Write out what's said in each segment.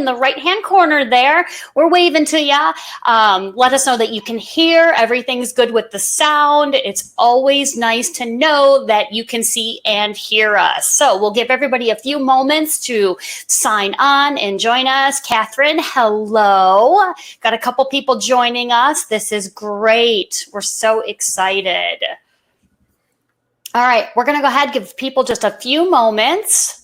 in the right-hand corner there. We're waving to you. Let us know that you can hear. Everything's good with the sound. It's always nice to know that you can see and hear us. So we'll give everybody a few moments to sign on and join us. Catherine, hello. Got a couple people joining us. This is great. We're so excited. All right, we're going to go ahead and give people just a few moments.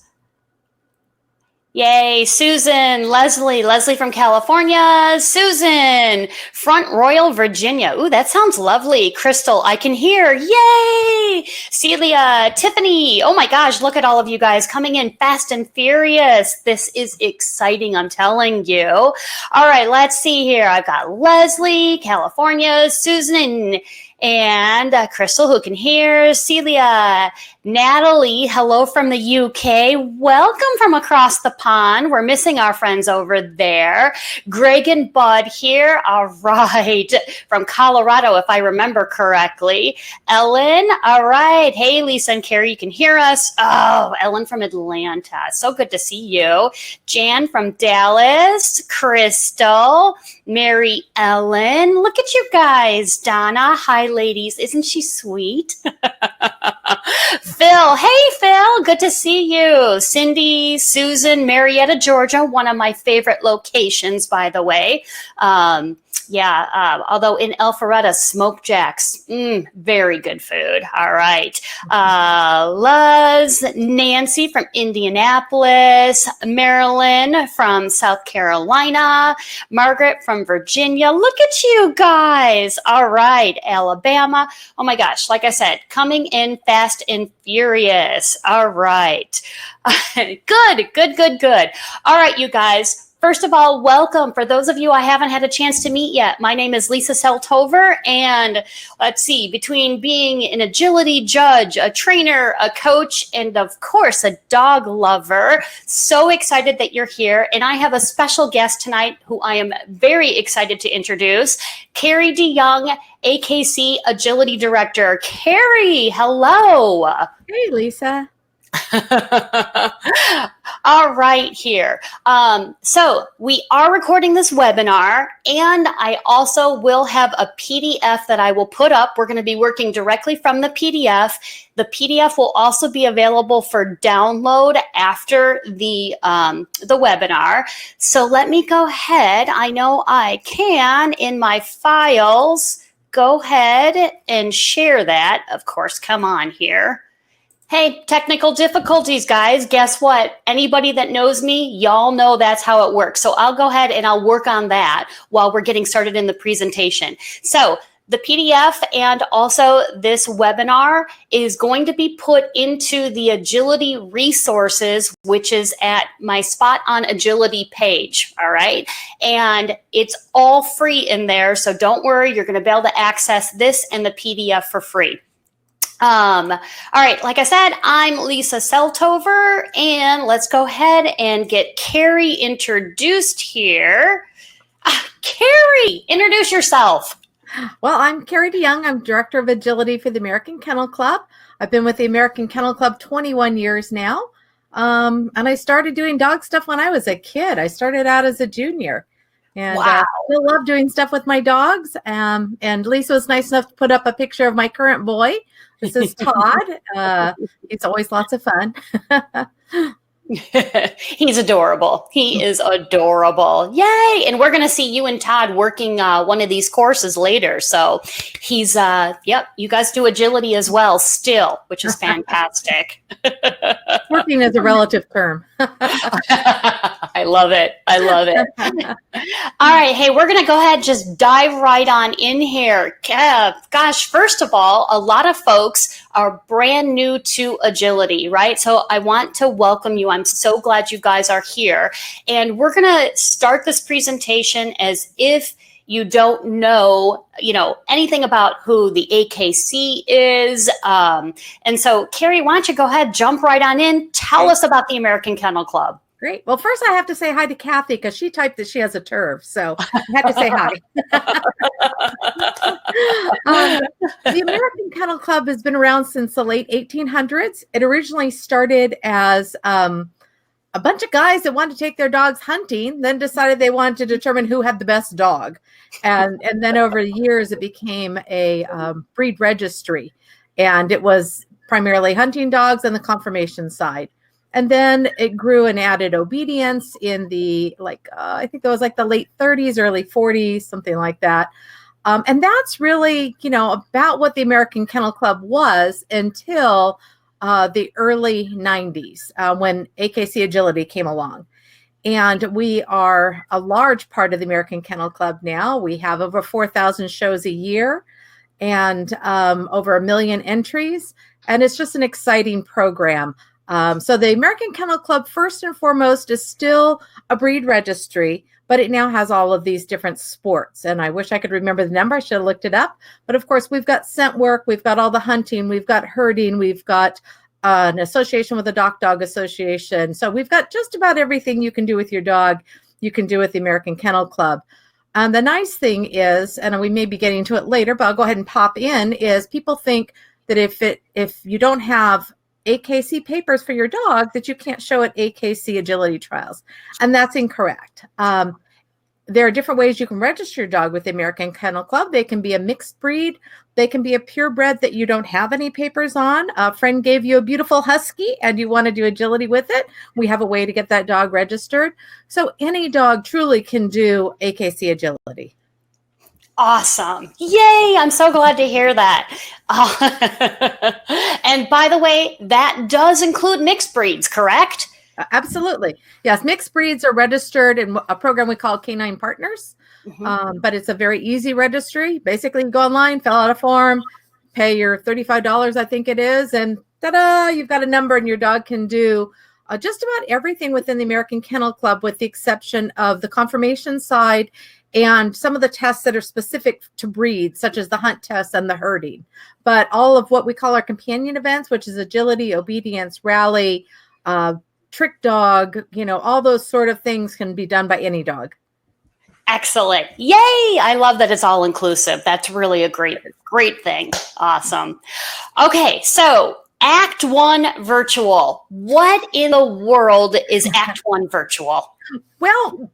Yay, Susan, Leslie from California, Susan, Front Royal, Virginia. Ooh, that sounds lovely. Crystal, I can hear. Yay! Celia, Tiffany. Oh my gosh, look at all of you guys coming in fast and furious. This is exciting, I'm telling you. All right, let's see here. I've got Leslie, California, Susan, and Crystal, who can hear, Celia, Natalie, hello from the UK. Welcome from across the pond. We're missing our friends over there. Greg and Bud here. All right. From Colorado, if I remember correctly. Ellen. All right. Hey, Lisa and Carrie, you can hear us. Oh, Ellen from Atlanta. So good to see you. Jan from Dallas. Crystal. Mary Ellen. Look at you guys. Donna. Hi, ladies. Isn't she sweet? Phil. Hey, Phil. Good to see you. Cindy, Susan, Marietta, Georgia. One of my favorite locations, by the way. Although in Alpharetta, Smoked Jacks, very good food. All right. Luz, Nancy from Indianapolis, Marilyn from South Carolina, Margaret from Virginia. Look at you guys. All right. Alabama. Oh my gosh. Like I said, coming in fast and furious. All right. Good. All right, you guys. First of all, welcome. For those of you I haven't had a chance to meet yet, my name is Lisa Selthofer, and let's see, between being an agility judge, a trainer, a coach, and of course, a dog lover, so excited that you're here. And I have a special guest tonight who I am very excited to introduce, Carrie DeYoung, AKC Agility Director. Carrie, hello. Hey, Lisa. All right here. So we are recording this webinar, and I also will have a PDF that I will put up. We're going to be working directly from the PDF. The PDF will also be available for download after the webinar. So let me go ahead. I know I can in my files. Go ahead and share that. Of course, come on here. Hey, technical difficulties, guys. Guess what? Anybody that knows me, y'all know that's how it works. So I'll go ahead and I'll work on that while we're getting started in the presentation. So the PDF and also this webinar is going to be put into the Agility resources, which is at my Spot on Agility page, all right? And it's all free in there, so don't worry. You're going to be able to access this and the PDF for free. All right, like I said, I'm Lisa Selthofer, and let's go ahead and get Carrie introduced here. Carrie, introduce yourself. Well, I'm Carrie DeYoung. I'm Director of Agility for the American Kennel Club. I've been with the American Kennel Club 21 years now, and I started doing dog stuff when I was a kid. I started out as a junior. And wow. Still love doing stuff with my dogs. And Lisa was nice enough to put up a picture of my current boy. This is Todd. He's always lots of fun. He's adorable. He is adorable. Yay. And we're going to see you and Todd working one of these courses later. So he's, you guys do agility as well still, which is fantastic. Working is a relative term. I love it. All right. Hey, we're going to go ahead and just dive right on in here. Gosh, first of all, a lot of folks are brand new to agility, right? So I want to welcome you. I'm so glad you guys are here. And we're going to start this presentation as if you don't know, anything about who the AKC is. And so, Carrie, why don't you go ahead, jump right on in. Tell us about the American Kennel Club. Great. Well, first I have to say hi to Kathy because she typed that she has a TERV. So I had to say hi. The American Kennel Club has been around since the late 1800s. It originally started as a bunch of guys that wanted to take their dogs hunting then decided they wanted to determine who had the best dog. And then over the years, it became a breed registry. And it was primarily hunting dogs on the conformation side. And then it grew and added obedience in the, I think that was like the late 30s, early 40s, something like that. And that's really, about what the American Kennel Club was until the early 90s when AKC Agility came along. And we are a large part of the American Kennel Club now. We have over 4,000 shows a year and over 1 million entries. And it's just an exciting program. So the American Kennel Club, first and foremost, is still a breed registry, but it now has all of these different sports. And I wish I could remember the number. I should have looked it up. But of course, we've got scent work, we've got all the hunting, we've got herding, we've got an association with the Dog Association. So we've got just about everything you can do with your dog, you can do with the American Kennel Club. And the nice thing is, and we may be getting to it later, but I'll go ahead and pop in, is people think that if you don't have AKC papers for your dog, that you can't show at AKC agility trials. And that's incorrect. There are different ways you can register your dog with the American Kennel Club. They can be a mixed breed. They can be a purebred that you don't have any papers on. A friend gave you a beautiful husky and you want to do agility with it. We have a way to get that dog registered. So any dog truly can do AKC agility. Awesome. Yay. I'm so glad to hear that. And by the way, that does include mixed breeds, correct? Absolutely. Yes. Mixed breeds are registered in a program we call Canine Partners. But it's a very easy registry. Basically, you go online, fill out a form, pay your $35, I think it is, and ta-da, you've got a number and your dog can do just about everything within the American Kennel Club, with the exception of the conformation side and some of the tests that are specific to breeds, such as the hunt test and the herding. But all of what we call our companion events, which is agility, obedience, rally, trick dog, all those sort of things can be done by any dog. Excellent. Yay. I love that it's all inclusive. That's really a great thing. Awesome. Okay. So Act 1 virtual. What in the world is Act 1 virtual? Well,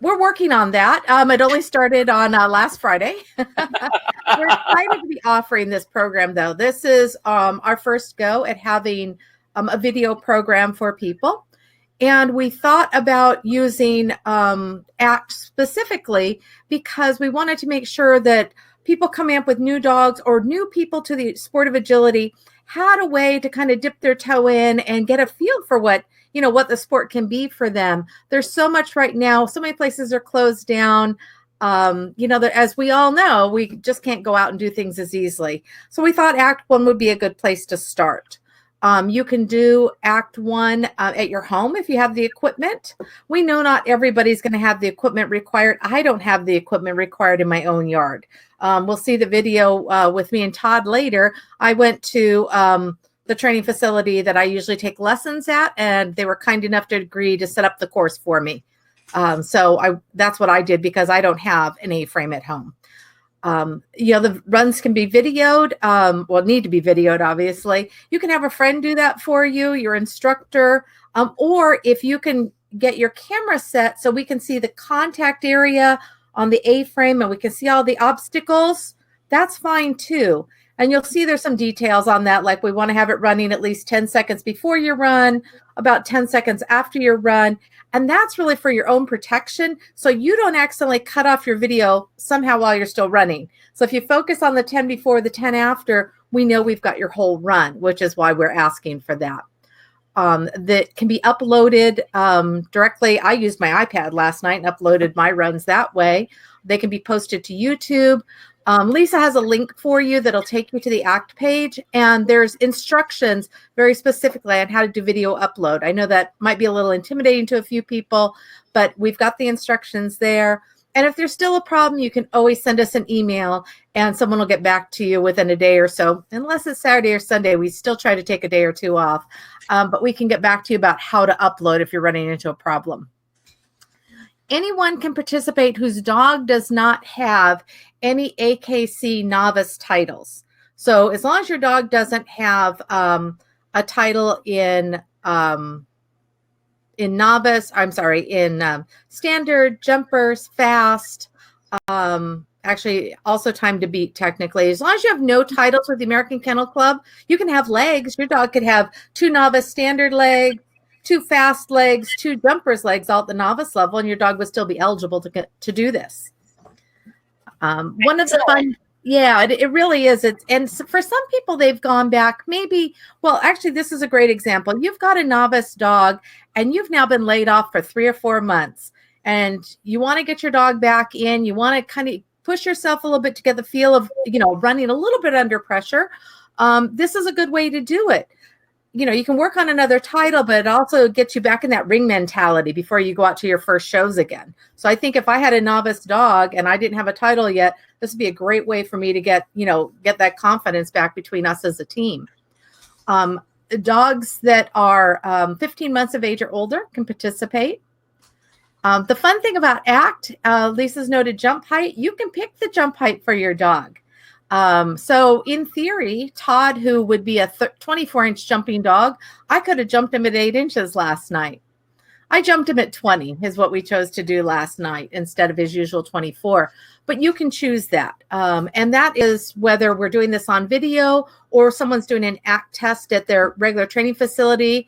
we're working on that. It only started on last Friday. We're excited to be offering this program, though. This is our first go at having a video program for people. And we thought about using ACT specifically because we wanted to make sure that people coming up with new dogs or new people to the sport of agility had a way to kind of dip their toe in and get a feel for what the sport can be for them. There's so much right now. So many places are closed down. As we all know, we just can't go out and do things as easily. So we thought Act 1 would be a good place to start. You can do Act 1 at your home if you have the equipment. We know not everybody's going to have the equipment required. I don't have the equipment required in my own yard. We'll see the video with me and Todd later. I went to the training facility that I usually take lessons at, and they were kind enough to agree to set up the course for me. So that's what I did because I don't have an A-frame at home. The runs can be videoed, need to be videoed, obviously. You can have a friend do that for you, your instructor, or if you can get your camera set so we can see the contact area on the A-frame and we can see all the obstacles, that's fine too. And you'll see there's some details on that, like we want to have it running at least 10 seconds before your run, about 10 seconds after your run. And that's really for your own protection, so you don't accidentally cut off your video somehow while you're still running. So if you focus on the 10 before, the 10 after, we know we've got your whole run, which is why we're asking for that. That can be uploaded directly. I used my iPad last night and uploaded my runs that way. They can be posted to YouTube. Lisa has a link for you that'll take you to the ACT page, and there's instructions very specifically on how to do video upload. I know that might be a little intimidating to a few people, but we've got the instructions there. And if there's still a problem, you can always send us an email and someone will get back to you within a day or so. Unless it's Saturday or Sunday, we still try to take a day or two off, but we can get back to you about how to upload if you're running into a problem. Anyone can participate whose dog does not have any AKC novice titles. So as long as your dog doesn't have a title in standard, jumpers, fast, actually also time to beat technically. As long as you have no titles with the American Kennel Club, you can have legs. Your dog could have 2 novice standard legs, 2 fast legs, 2 jumpers legs all at the novice level, and your dog would still be eligible to do this. One of the fun, it really is. And for some people, they've gone back actually, this is a great example. You've got a novice dog and you've now been laid off for 3 or 4 months, and you want to get your dog back in. You want to kind of push yourself a little bit to get the feel of, running a little bit under pressure. This is a good way to do it. You can work on another title, but it also gets you back in that ring mentality before you go out to your first shows again. So I think if I had a novice dog and I didn't have a title yet, this would be a great way for me to get that confidence back between us as a team. Dogs that are 15 months of age or older can participate. The fun thing about ACT, Lisa's noted jump height, you can pick the jump height for your dog. So in theory, Todd, who would be a 24-inch jumping dog, I could have jumped him at 8 inches last night. I jumped him at 20 is what we chose to do last night instead of his usual 24. But you can choose that. And that is whether we're doing this on video or someone's doing an ACT test at their regular training facility.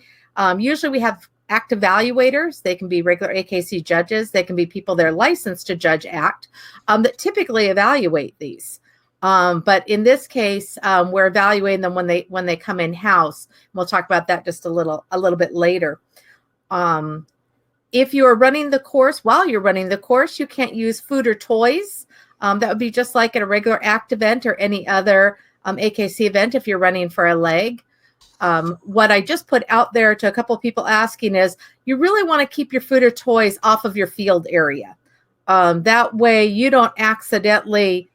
Usually we have ACT evaluators. They can be regular AKC judges. They can be people that are licensed to judge ACT that typically evaluate these. But in this case, we're evaluating them when they come in house. We'll talk about that just a little bit later. If you are running the course, while you're running the course, you can't use food or toys. That would be just like at a regular ACT event or any other AKC event if you're running for a leg. What I just put out there to a couple of people asking is, you really want to keep your food or toys off of your field area. That way you don't accidentally,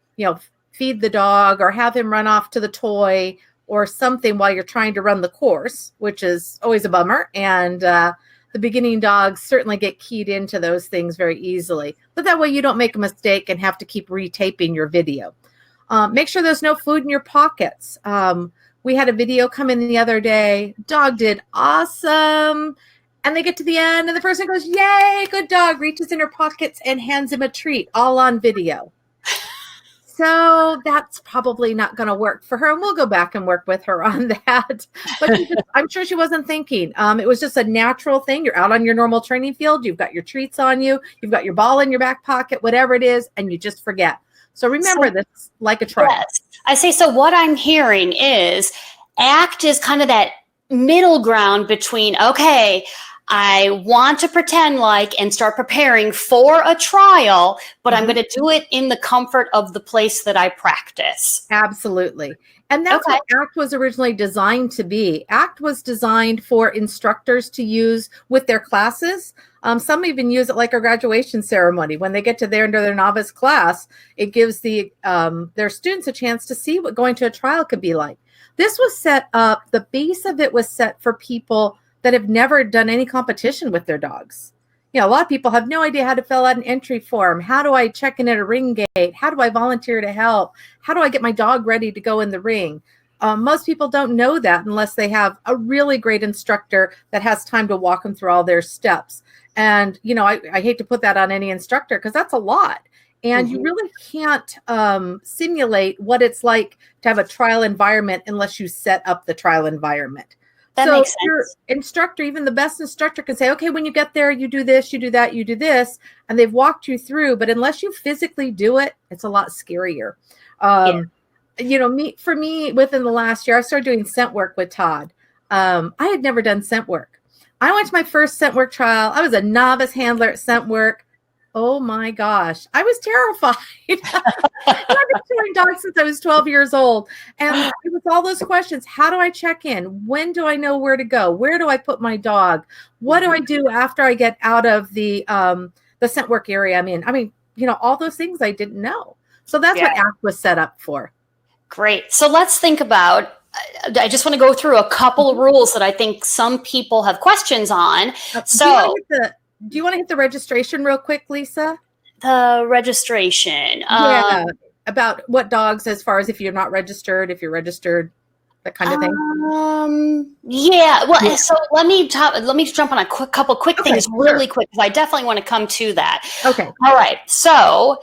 feed the dog or have him run off to the toy or something while you're trying to run the course, which is always a bummer. And the beginning dogs certainly get keyed into those things very easily. But that way you don't make a mistake and have to keep retaping your video. Make sure there's no food in your pockets. We had a video come in the other day. Dog did awesome. And they get to the end and the person goes, "Yay, good dog," reaches in her pockets and hands him a treat, all on video. So that's probably not going to work for her. And we'll go back and work with her on that. But I'm sure she wasn't thinking. It was just a natural thing. You're out on your normal training field. You've got your treats on you. You've got your ball in your back pocket, whatever it is, and you just forget. So remember this like a trial. Yes. I say, so what I'm hearing is ACT is kind of that middle ground between, okay, I want to pretend like and start preparing for a trial, but I'm going to do it in the comfort of the place that I practice. Absolutely. And that's what ACT was originally designed to be. ACT was designed for instructors to use with their classes. Some even use it like a graduation ceremony. When they get to their end of their novice class, it gives their students a chance to see what going to a trial could be like. This was set up, the base of it was set for people that have never done any competition with their dogs. A lot of people have no idea how to fill out an entry form. How do I check in at a ring gate? How do I volunteer to help? How do I get my dog ready to go in the ring? Most people don't know that unless they have a really great instructor that has time to walk them through all their steps. And, I hate to put that on any instructor because that's a lot. And you really can't simulate what it's like to have a trial environment unless you set up the trial environment. That makes sense. Your instructor, even the best instructor, can say, okay, when you get there, you do this, you do that, you do this, and they've walked you through. But unless you physically do it, it's a lot scarier. For me, within the last year, I started doing scent work with Todd. I had never done scent work. I went to my first scent work trial. I was a novice handler at scent work. Oh my gosh, I was terrified. I've been showing dogs since I was 12 years old. And it was all those questions. How do I check in? When do I know where to go? Where do I put my dog? What do I do after I get out of the scent work area I'm in? I mean, all those things I didn't know. So that's what ACT was set up for. Great. So let's think about, I just want to go through a couple of rules that I think some people have questions on. Do you want to hit the registration real quick, Lisa? The registration. About what dogs, as far as if you're not registered, if you're registered, that kind of thing? Yeah. Well, Yeah. so let me jump on a couple quick Okay, things really quick, because I definitely want to come to that. Okay. All right. So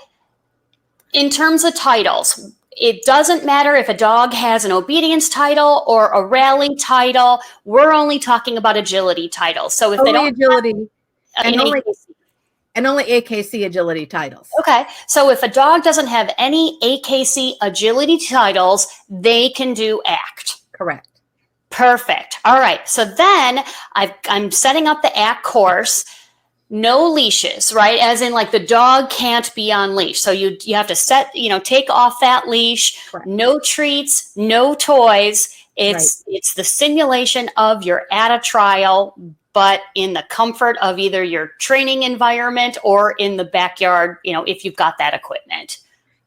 in terms of titles, it doesn't matter if a dog has an obedience title or a rally title. We're only talking about agility titles. So if they Only don't agility have and an only AKC. and only AKC agility titles. Okay. So if a dog doesn't have any AKC agility titles, they can do ACT. Correct. Perfect. All right. So then I'm setting up the ACT course. No leashes, right? As in, like, the dog can't be on leash. So you have to take off that leash. Correct. No treats, no toys. It's the simulation of you're at a trial, but in the comfort of either your training environment or in the backyard, if you've got that equipment.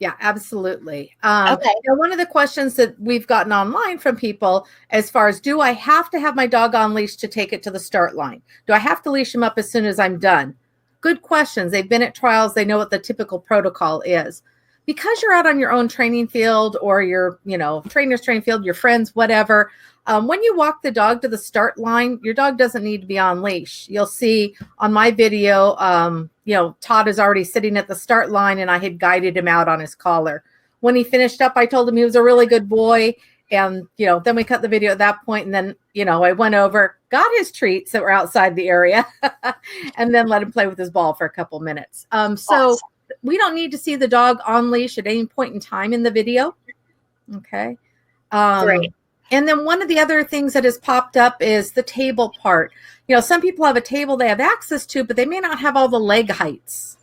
Yeah, absolutely. Okay. Now, one of the questions that we've gotten online from people, as far as, do I have to have my dog on leash to take it to the start line? Do I have to leash him up as soon as I'm done? Good questions. They've been at trials. They know what the typical protocol is. Because you're out on your own training field, or your, trainer's training field, your friends, whatever. When you walk the dog to the start line, your dog doesn't need to be on leash. You'll see on my video, Todd is already sitting at the start line, and I had guided him out on his collar. When he finished up, I told him he was a really good boy. And, then we cut the video at that point. And then, I went over, got his treats that were outside the area, and then let him play with his ball for a couple minutes. So we don't need to see the dog on leash at any point in time in the video. Okay. Great. And then one of the other things that has popped up is the table part. Some people have a table they have access to, but they may not have all the leg heights.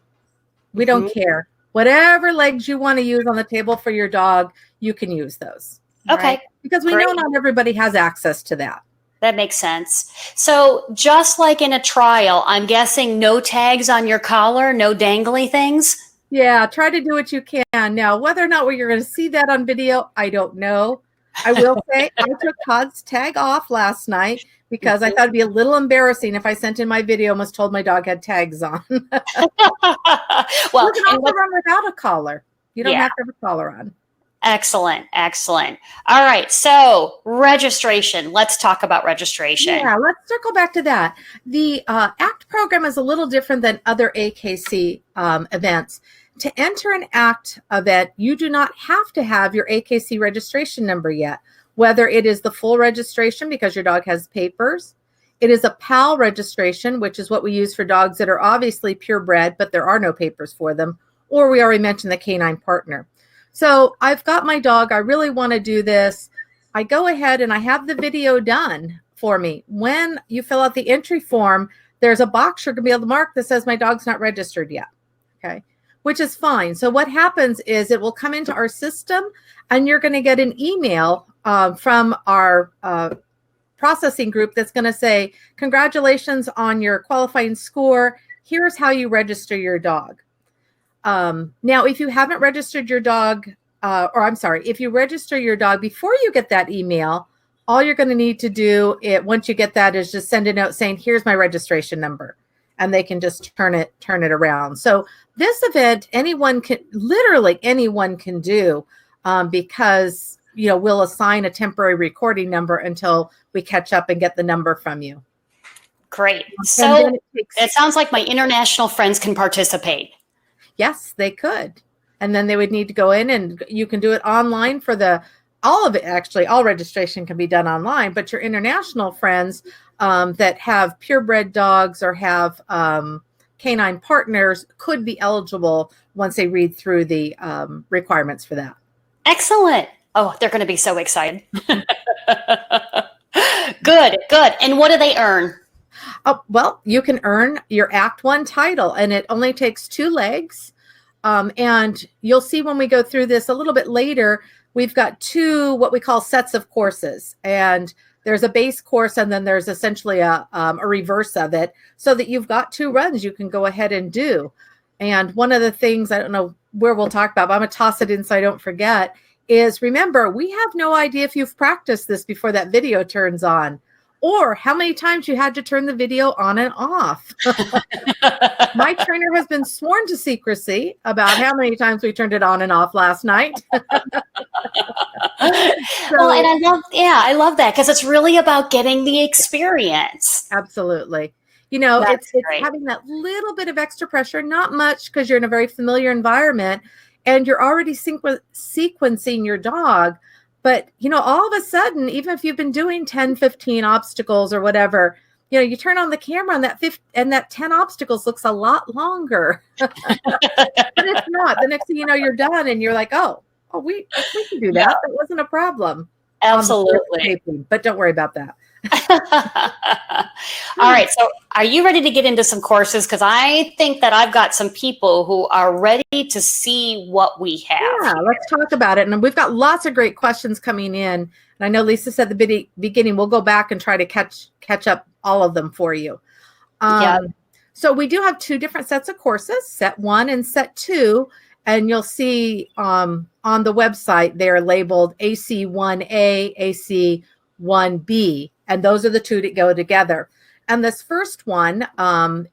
We don't care. Whatever legs you want to use on the table for your dog, you can use those. Okay. Right? Because we know not everybody has access to that. That makes sense. So just like in a trial, I'm guessing no tags on your collar, no dangly things? Yeah, try to do what you can. Now, whether or not you're going to see that on video, I don't know. I will say I took Todd's tag off last night because I thought it'd be a little embarrassing if I sent in my video and was told my dog had tags on. Well, you can also run without a collar. You don't have to have a collar on. Excellent. Excellent. All right. So registration. Let's talk about registration. Yeah, let's circle back to that. The ACT program is a little different than other AKC events. To enter an ACT event, you do not have to have your AKC registration number yet, whether it is the full registration because your dog has papers. It is a PAL registration, which is what we use for dogs that are obviously purebred, but there are no papers for them. Or we already mentioned the canine partner. So I've got my dog. I really want to do this. I go ahead and I have the video done for me. When you fill out the entry form, there's a box you're going to be able to mark that says my dog's not registered yet. Okay. Which is fine. So what happens is it will come into our system and you're going to get an email from our processing group that's going to say, congratulations on your qualifying score. Here's how you register your dog. Now, if you haven't registered your dog, if you register your dog before you get that email, all you're going to need to do once you get that is just send a note saying, here's my registration number. And they can just turn it around. So this event, literally anyone can do because, we'll assign a temporary recording number until we catch up and get the number from you. Great. So it sounds like my international friends can participate. Yes, they could. And then they would need to go in, and you can do it online all of it. Actually, all registration can be done online, but your international friends that have purebred dogs or have canine partners could be eligible once they read through the requirements for that. Excellent. Oh, they're going to be so excited. Good. And what do they earn? Oh, well, you can earn your Act 1 title, and it only takes 2 legs. And you'll see when we go through this a little bit later, we've got 2 what we call sets of courses. And there's a base course, and then there's essentially a reverse of it, so that you've got 2 runs you can go ahead and do. And one of the things, I don't know where we'll talk about, but I'm going to toss it in so I don't forget, is remember, we have no idea if you've practiced this before that video turns on. or how many times you had to turn the video on and off. My trainer has been sworn to secrecy about how many times we turned it on and off last night. Well, and I love that because it's really about getting the experience. Absolutely. It's great. having that little bit of extra pressure, not much because you're in a very familiar environment and you're already sequencing your dog. But, all of a sudden, even if you've been doing 10, 15 obstacles or whatever, you turn on the camera and that 10 obstacles looks a lot longer. But it's not. The next thing you know, you're done and you're like, we can do that. Yeah. That wasn't a problem. Absolutely. But don't worry about that. All right. So are you ready to get into some courses? Because I think that I've got some people who are ready to see what we have. Yeah, let's talk about it. And we've got lots of great questions coming in. And I know Lisa said at the beginning, we'll go back and try to catch up all of them for you. So we do have 2 different sets of courses, set 1 and set 2. And you'll see on the website, they're labeled AC1A, AC1B. And those are the 2 that go together. And this first one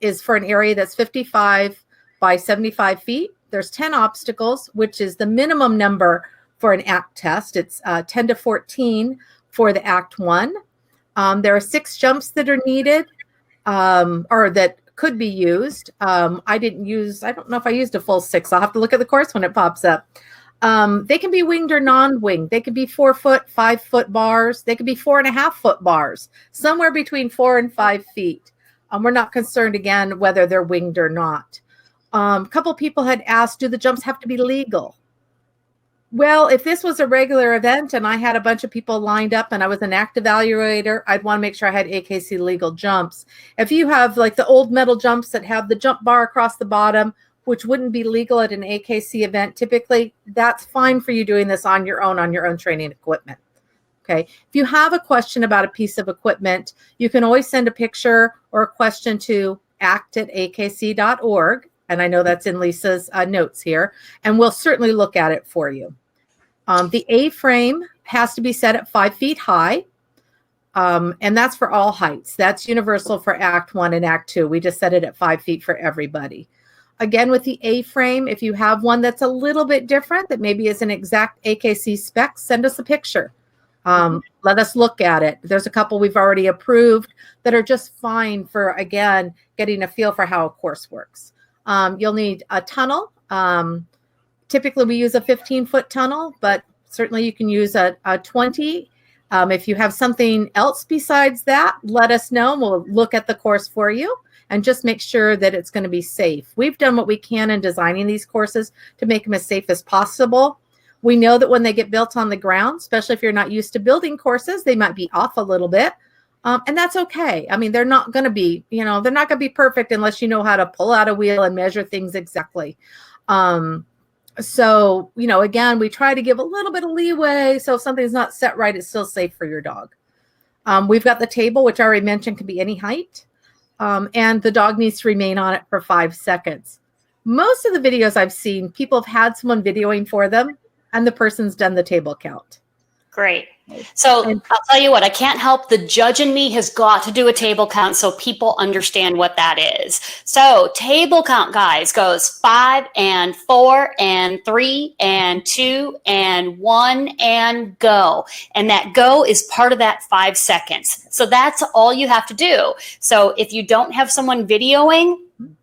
is for an area that's 55 by 75 feet. There's 10 obstacles, which is the minimum number for an ACT test. It's 10 to 14 for the ACT 1. There are 6 jumps that are needed or that could be used. I don't know if I used a full 6. I'll have to look at the course when it pops up. They can be winged or non-winged. They could be 4-foot, 5-foot bars. They could be 4.5-foot bars, somewhere between 4 and 5 feet. We're not concerned, again, whether they're winged or not. A couple people had asked, do the jumps have to be legal? Well, if this was a regular event and I had a bunch of people lined up and I was an ACT evaluator, I'd want to make sure I had AKC legal jumps. If you have like the old metal jumps that have the jump bar across the bottom, which wouldn't be legal at an AKC event, typically, that's fine for you doing this on your own training equipment. Okay. If you have a question about a piece of equipment, you can always send a picture or a question to act@akc.org. And I know that's in Lisa's notes here, and we'll certainly look at it for you. The A-frame has to be set at 5 feet high. And that's for all heights. That's universal for ACT 1 and ACT 2. We just set it at 5 feet for everybody. Again, with the A-frame, if you have one that's a little bit different, that maybe is an exact AKC spec, send us a picture. Let us look at it. There's a couple we've already approved that are just fine for, again, getting a feel for how a course works. You'll need a tunnel. Typically, we use a 15-foot tunnel, but certainly you can use a 20. If you have something else besides that, let us know, and we'll look at the course for you and just make sure that it's going to be safe. We've done what we can in designing these courses to make them as safe as possible. We know that when they get built on the ground, especially if you're not used to building courses, they might be off a little bit. And that's okay. I mean, they're not going to be, they're not going to be perfect unless you know how to pull out a wheel and measure things exactly. So, again, we try to give a little bit of leeway. So if something's not set right, it's still safe for your dog. We've got the table, which I already mentioned can be any height. And the dog needs to remain on it for 5 seconds. Most of the videos I've seen, people have had someone videoing for them and the person's done the table count. Great. So I'll tell you what, I can't help, the judge in me has got to do a table count so people understand what that is. So table count, guys, goes 5 and 4 and 3 and 2 and 1 and go. And that go is part of that 5 seconds. So that's all you have to do. So if you don't have someone videoing,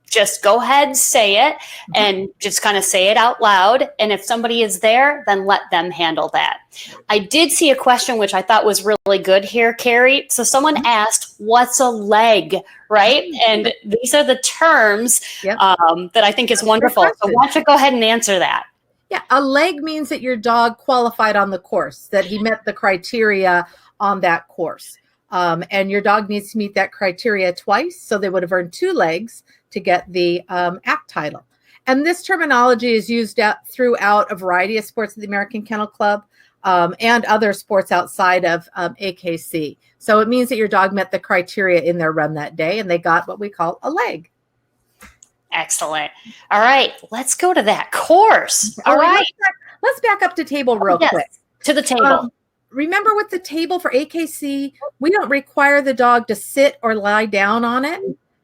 just go ahead, say it, and just kind of say it out loud. And if somebody is there, then let them handle that. I did see a question which I thought was really good here, Carrie. So someone asked, what's a leg, right? And these are the terms that I think is wonderful. So why don't you go ahead and answer that? Yeah, a leg means that your dog qualified on the course, that he met the criteria on that course. And your dog needs to meet that criteria twice. So they would have earned 2 legs to get the ACT title. And this terminology is used throughout a variety of sports at the American Kennel Club and other sports outside of AKC. So it means that your dog met the criteria in their run that day and they got what we call a leg. Excellent. All right, let's go to that course. All right. Let's back up to table real quick. To the table. remember with the table for AKC, we don't require the dog to sit or lie down on it.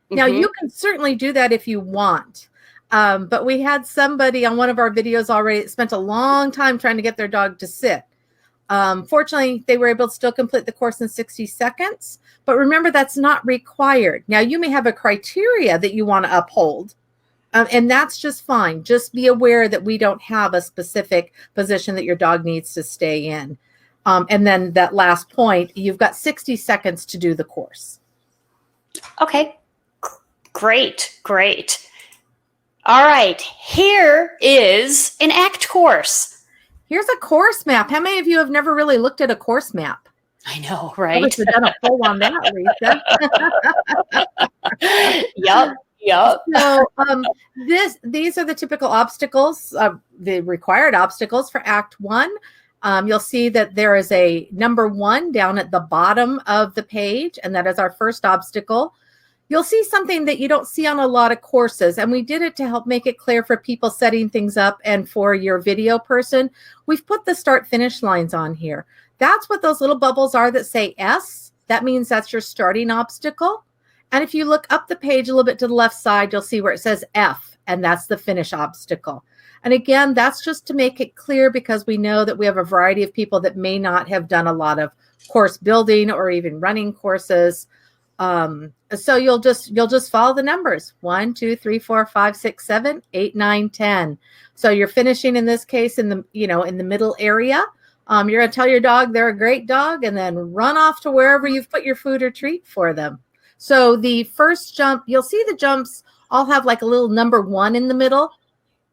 Now, you can certainly do that if you want. But we had somebody on one of our videos already that spent a long time trying to get their dog to sit. Fortunately, they were able to still complete the course in 60 seconds. But remember, that's not required. Now, you may have a criteria that you want to uphold. And that's just fine. Just be aware that we don't have a specific position that your dog needs to stay in. And then that last point, you've got 60 seconds to do the course. Okay, great, great. All right, here is an ACT course. Here's a course map. How many of you have never really looked at a course map? I know, right? We've done a poll on that, Lisa. Yep. So these are the typical obstacles, the required obstacles for Act 1. You'll see that there is a number 1 down at the bottom of the page, and that is our first obstacle. You'll see something that you don't see on a lot of courses, and we did it to help make it clear for people setting things up and for your video person. We've put the start-finish lines on here. That's what those little bubbles are that say S. That means that's your starting obstacle. And if you look up the page a little bit to the left side, you'll see where it says F, and that's the finish obstacle. And again, that's just to make it clear because we know that we have a variety of people that may not have done a lot of course building or even running courses. So you'll just follow the numbers 1, 2, 3, 4, 5, 6, 7, 8, 9, 10. So you're finishing in this case in the middle area. You're going to tell your dog they're a great dog and then run off to wherever you've put your food or treat for them. So the first jump, you'll see the jumps all have like a little number 1 in the middle.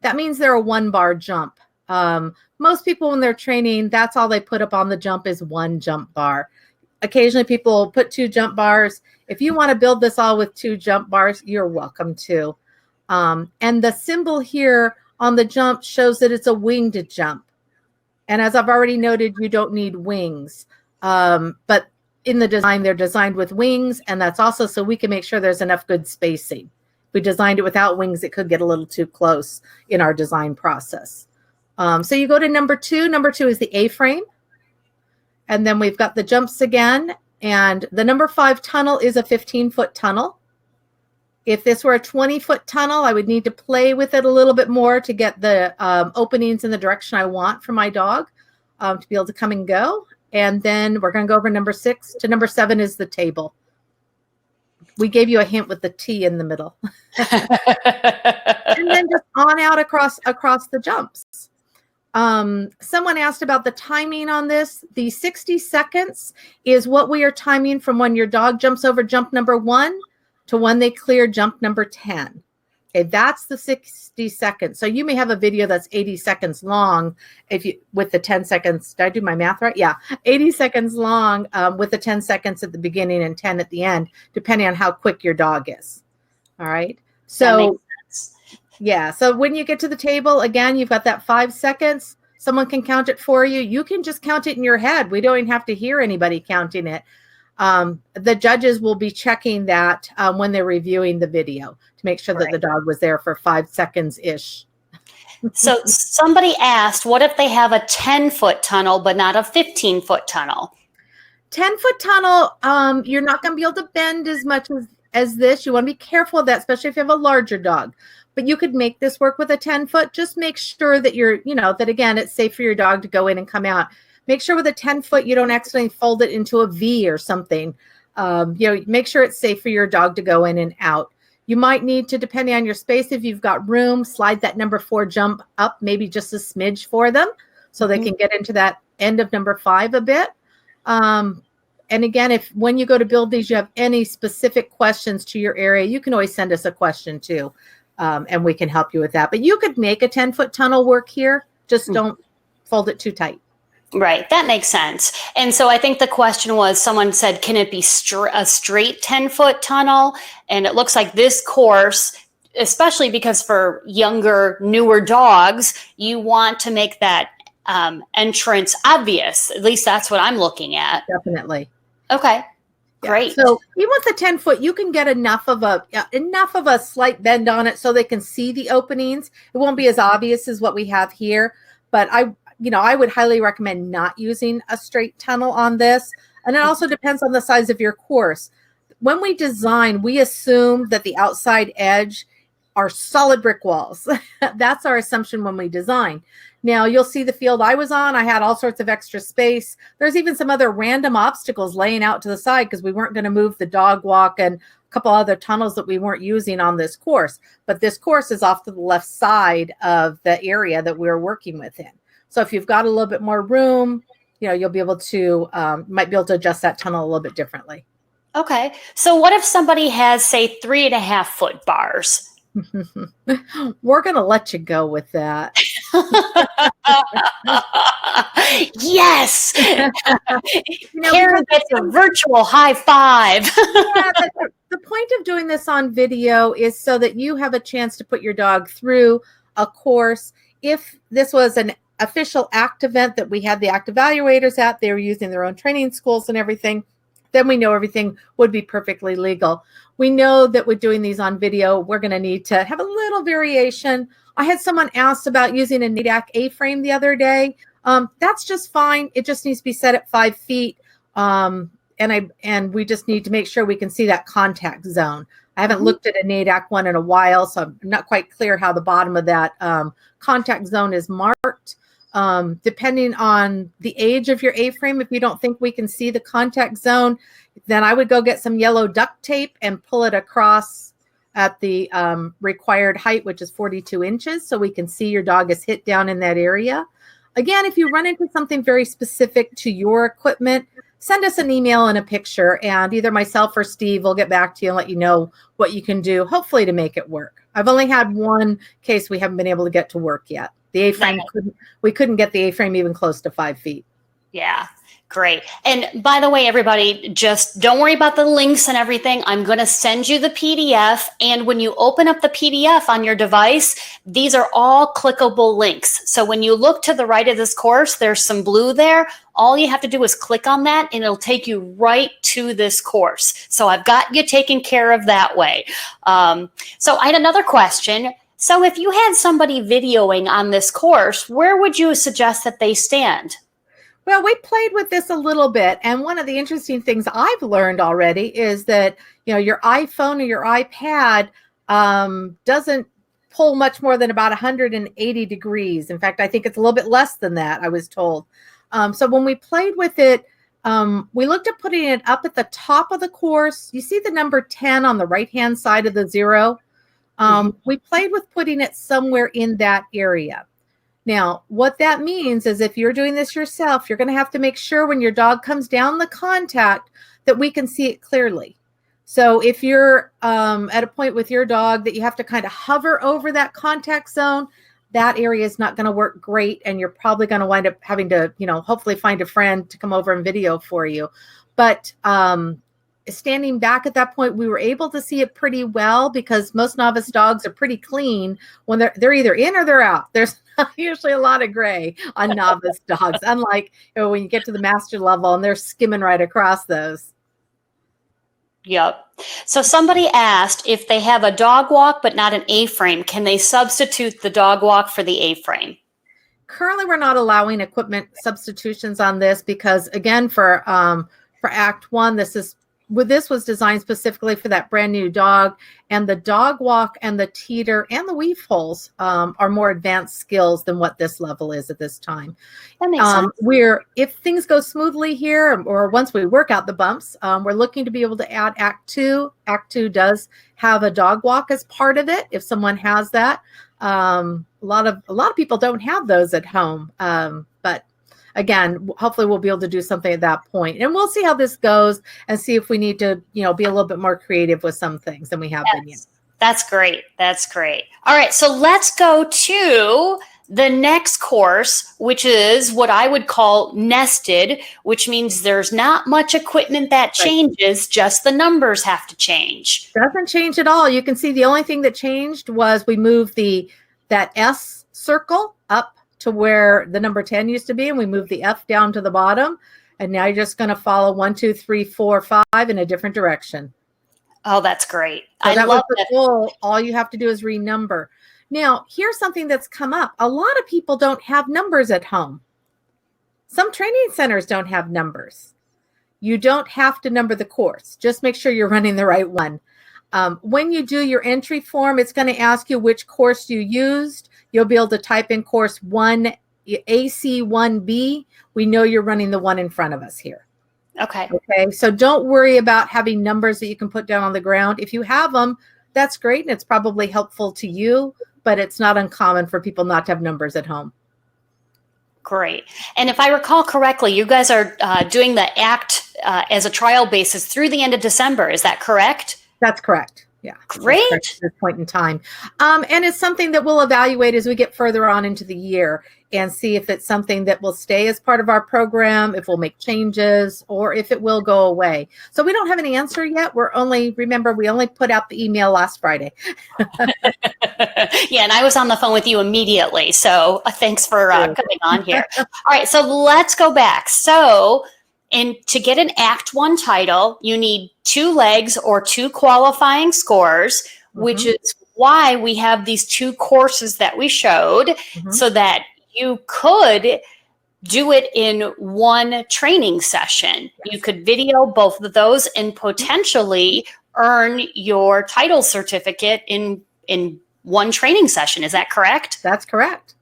That means they're a 1-bar jump. Most people when they're training, that's all they put up on the jump is 1 jump bar. Occasionally people put 2 jump bars. If you want to build this all with 2 jump bars, you're welcome to. And the symbol here on the jump shows that it's a winged jump. And as I've already noted, you don't need wings. But in the design, they're designed with wings, and that's also so we can make sure there's enough good spacing. If we designed it without wings, it could get a little too close in our design process. So you go to number 2. Number 2 is the A-frame. And then we've got the jumps again. And the number 5 tunnel is a 15-foot tunnel. If this were a 20-foot tunnel, I would need to play with it a little bit more to get the openings in the direction I want for my dog to be able to come and go. And then we're going to go over number 6 to number 7 is the table. We gave you a hint with the T in the middle. And then just on out across the jumps. Someone asked about the timing on this. The 60 seconds is what we are timing from when your dog jumps over jump number 1 to when they clear jump number 10. Okay, that's the 60 seconds. So you may have a video that's 80 seconds long with the 10 seconds. Did I do my math right? Yeah, 80 seconds long with the 10 seconds at the beginning and 10 at the end, depending on how quick your dog is. All right. So yeah. So when you get to the table, again, you've got that 5 seconds. Someone can count it for you. You can just count it in your head. We don't even have to hear anybody counting it. The judges will be checking that when they're reviewing the video to make sure that the dog was there for 5 seconds-ish. So somebody asked, what if they have a 10-foot tunnel but not a 15-foot tunnel? 10-foot tunnel, you're not going to be able to bend as much as this. You want to be careful of that, especially if you have a larger dog. But you could make this work with a 10-foot. Just make sure that that again, it's safe for your dog to go in and come out. Make sure with a 10-foot, you don't accidentally fold it into a V or something. Make sure it's safe for your dog to go in and out. You might need to, depending on your space, if you've got room, slide that number 4 jump up, maybe just a smidge for them so they can get into that end of number 5 a bit. And again, when you go to build these, you have any specific questions to your area, you can always send us a question too. And we can help you with that. But you could make a 10-foot tunnel work here. Just don't fold it too tight. Right. That makes sense. And so I think the question was, someone said, can it be a straight 10-foot tunnel? And it looks like this course, especially because for younger, newer dogs, you want to make that entrance obvious. At least that's what I'm looking at. Definitely. Okay. Yeah. Great. So even with the 10-foot, you can get enough of a slight bend on it so they can see the openings. It won't be as obvious as what we have here, but I would highly recommend not using a straight tunnel on this. And it also depends on the size of your course. When we design, we assume that the outside edge are solid brick walls. That's our assumption when we design. Now, you'll see the field I was on. I had all sorts of extra space. There's even some other random obstacles laying out to the side because we weren't going to move the dog walk and a couple other tunnels that we weren't using on this course. But this course is off to the left side of the area that we're working within. So if you've got a little bit more room, you'll be able to, might be able to adjust that tunnel a little bit differently. Okay. So what if somebody has, say, 3.5 foot bars? We're going to let you go with that. Yes. Carrie gets a virtual high five. The point of doing this on video is so that you have a chance to put your dog through a course. If this was an official ACT event that we had the ACT evaluators at, they were using their own training schools and everything, then we know everything would be perfectly legal. We know that with doing these on video, we're going to need to have a little variation. I had someone ask about using a NADAC A-frame the other day. That's just fine. It just needs to be set at 5 feet. And we just need to make sure we can see that contact zone. I haven't looked at a NADAC one in a while, so I'm not quite clear how the bottom of that contact zone is marked. Depending on the age of your A-frame, if you don't think we can see the contact zone, then I would go get some yellow duct tape and pull it across at the required height, which is 42 inches, so we can see your dog is hit down in that area. Again, if you run into something very specific to your equipment, send us an email and a picture, and either myself or Steve will get back to you and let you know what you can do, hopefully to make it work. I've only had one case we haven't been able to get to work yet. The A-frame, we couldn't get the A-frame even close to 5 feet. Yeah, great. And by the way, everybody, just don't worry about the links and everything. I'm going to send you the PDF. And when you open up the PDF on your device, these are all clickable links. So when you look to the right of this course, there's some blue there. All you have to do is click on that and it'll take you right to this course. So I've got you taken care of that way. So I had another question. So if you had somebody videoing on this course, where would you suggest that they stand? Well, we played with this a little bit. And one of the interesting things I've learned already is that, your iPhone or your iPad doesn't pull much more than about 180 degrees. In fact, I think it's a little bit less than that, I was told. So when we played with it, we looked at putting it up at the top of the course. You see the number 10 on the right-hand side of the 0. We played with putting it somewhere in that area. Now, what that means is if you're doing this yourself, you're going to have to make sure when your dog comes down the contact that we can see it clearly. So if you're at a point with your dog that you have to kind of hover over that contact zone, that area is not going to work great. And you're probably going to wind up having to, hopefully find a friend to come over and video for you. But standing back at that point, we were able to see it pretty well because most novice dogs are pretty clean when they're either in or they're out. There's usually a lot of gray on novice dogs, unlike when you get to the master level and they're skimming right across those. Yep. So somebody asked if they have a dog walk but not an A-frame, can they substitute the dog walk for the A-frame? Currently, we're not allowing equipment substitutions on this because, again, for Act 1, this was designed specifically for that brand new dog, and the dog walk and the teeter and the weave holes are more advanced skills than what this level is at this time. That makes sense. If things go smoothly here, or once we work out the bumps, we're looking to be able to add Act 2. Act 2 does have a dog walk as part of it if someone has that. A lot of people don't have those at home, but again, hopefully we'll be able to do something at that point. And we'll see how this goes and see if we need to, be a little bit more creative with some things than we have been yet. That's great. That's great. All right. So let's go to the next course, which is what I would call nested, which means there's not much equipment that changes, just the numbers have to change. Doesn't change at all. You can see the only thing that changed was we moved that S circle up to where the number 10 used to be, and we moved the F down to the bottom. And now you're just going to follow 1, 2, 3, 4, 5 in a different direction. Oh, that's great. So I love the goal. All you have to do is renumber. Now, here's something that's come up. A lot of people don't have numbers at home. Some training centers don't have numbers. You don't have to number the course. Just make sure you're running the right one. When you do your entry form, it's going to ask you which course you used. You'll be able to type in course 1, AC1B. We know you're running the one in front of us here. Okay. Okay. So don't worry about having numbers that you can put down on the ground. If you have them, that's great. And it's probably helpful to you, but it's not uncommon for people not to have numbers at home. Great. And if I recall correctly, you guys are doing the ACT as a trial basis through the end of December. Is that correct? That's correct. Yeah. Great. At this point in time. And it's something that we'll evaluate as we get further on into the year and see if it's something that will stay as part of our program, if we'll make changes, or if it will go away. So we don't have any answer yet. Remember, we only put out the email last Friday. Yeah, and I was on the phone with you immediately. So thanks for coming on here. All right, so let's go back. So to get an Act 1 title, you need 2 legs or 2 qualifying scores, which is why we have these 2 courses that we showed, so that you could do it in one training session. Yes. You could video both of those and potentially earn your title certificate in one training session. Is that correct? That's correct.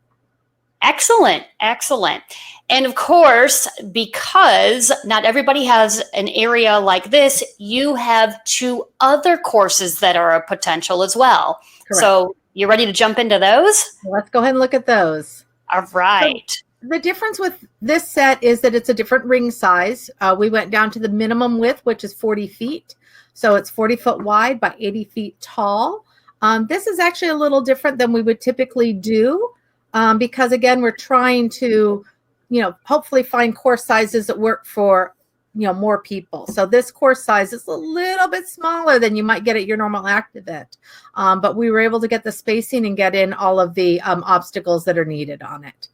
Excellent. Excellent. And of course, because not everybody has an area like this, you have 2 other courses that are a potential as well. Correct. So you ready to jump into those? Let's go ahead and look at those. All right. So the difference with this set is that it's a different ring size. We went down to the minimum width, which is 40 feet. So it's 40 foot wide by 80 feet tall. This is actually a little different than we would typically do because, again, we're trying to, hopefully find course sizes that work for, more people. So this course size is a little bit smaller than you might get at your normal ACT event. But we were able to get the spacing and get in all of the obstacles that are needed on it.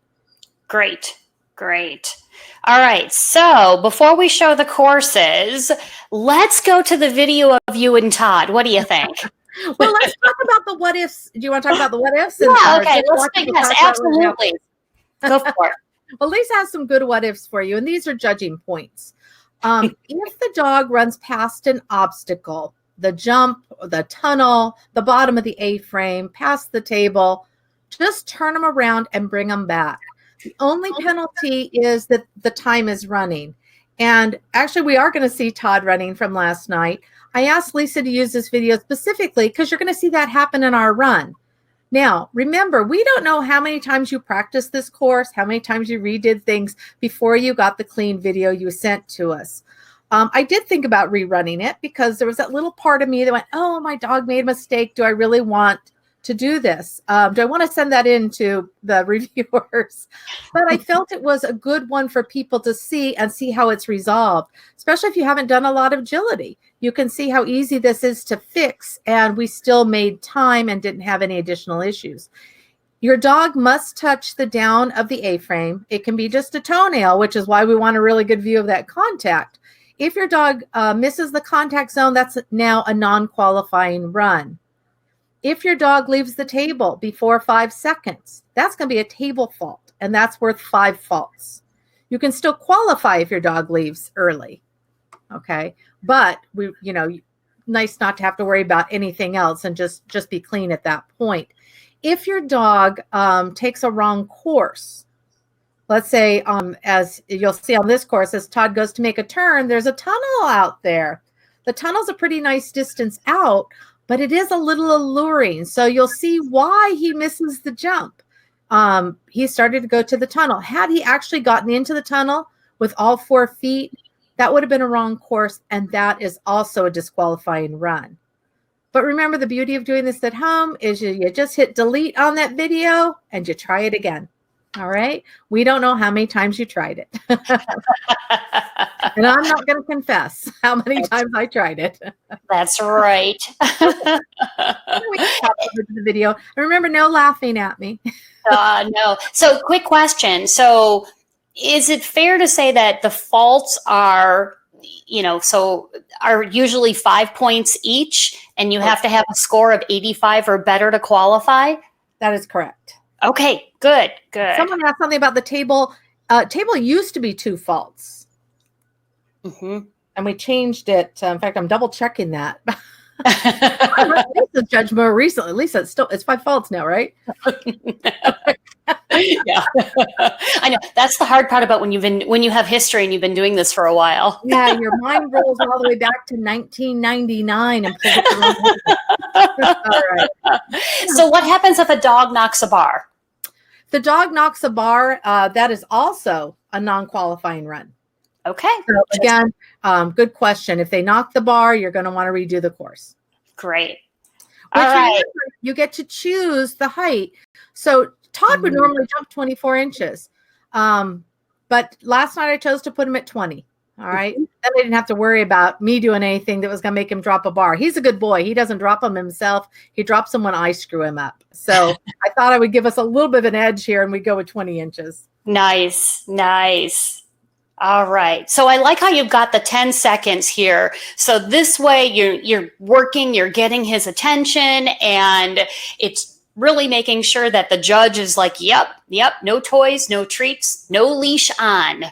Great. All right. So before we show the courses, let's go to the video of you and Todd. What do you think? Well, let's talk about the what ifs. Do you want to talk about the what ifs? Yeah, okay. Yes, absolutely. Go for it. Well, Lisa has some good what ifs for you, and these are judging points. If the dog runs past an obstacle, the jump, the tunnel, the bottom of the A-frame, past the table, just turn them around and bring them back. The only penalty is that the time is running. And actually, we are going to see Todd running from last night. I asked Lisa to use this video specifically because you're going to see that happen in our run. Now, remember, we don't know how many times you practiced this course, how many times you redid things before you got the clean video you sent to us. I did think about rerunning it because there was that little part of me that went, oh, my dog made a mistake. Do I really want to do this? Do I want to send that in to the reviewers? But I felt it was a good one for people to see and see how it's resolved, especially if you haven't done a lot of agility. You can see how easy this is to fix, and we still made time and didn't have any additional issues. Your dog must touch the down of the A-frame. It can be just a toenail, which is why we want a really good view of that contact. If your dog misses the contact zone, that's now a non-qualifying run. If your dog leaves the table before 5 seconds, that's going to be a table fault, and that's worth 5 faults. You can still qualify if your dog leaves early, okay? But nice not to have to worry about anything else and just be clean at that point. If your dog takes a wrong course, let's say, as you'll see on this course, as Todd goes to make a turn, there's a tunnel out there. The tunnel's a pretty nice distance out, but it is a little alluring. So you'll see why he misses the jump. He started to go to the tunnel. Had he actually gotten into the tunnel with all 4 feet, that would have been a wrong course, and that is also a disqualifying run. But remember, the beauty of doing this at home is you just hit delete on that video and you try it again. All right? We don't know how many times you tried it. And I'm not going to confess how many times I tried it. That's right. The video. And remember, no laughing at me. No. So quick question. So is it fair to say that the faults are, are usually 5 points each, and you have to have a score of 85 or better to qualify? That is correct. Okay, good. Someone asked something about the table. Table used to be 2 faults. Mm-hmm. And we changed it. In fact, I'm double checking that. I read Lisa's judge more recently. Lisa, it's 5 faults now, right? Yeah. I know. That's the hard part about when you have history and you've been doing this for a while. Yeah, your mind rolls all the way back to 1999 and pulls it the wrong way. All right. So what happens if a dog knocks a bar? The dog knocks a bar. That is also a non-qualifying run. Okay. So again, good question. If they knock the bar, you're going to want to redo the course. Great. All right. Remember, you get to choose the height. So Todd would normally jump 24 inches. But last night I chose to put him at 20. All right. Then I didn't have to worry about me doing anything that was going to make him drop a bar. He's a good boy. He doesn't drop them himself. He drops them when I screw him up. So I thought I would give us a little bit of an edge here, and we go with 20 inches. Nice. All right. So I like how you've got the 10 seconds here. So this way you're working, you're getting his attention, and it's really making sure that the judge is like, yep, no toys, no treats, no leash on.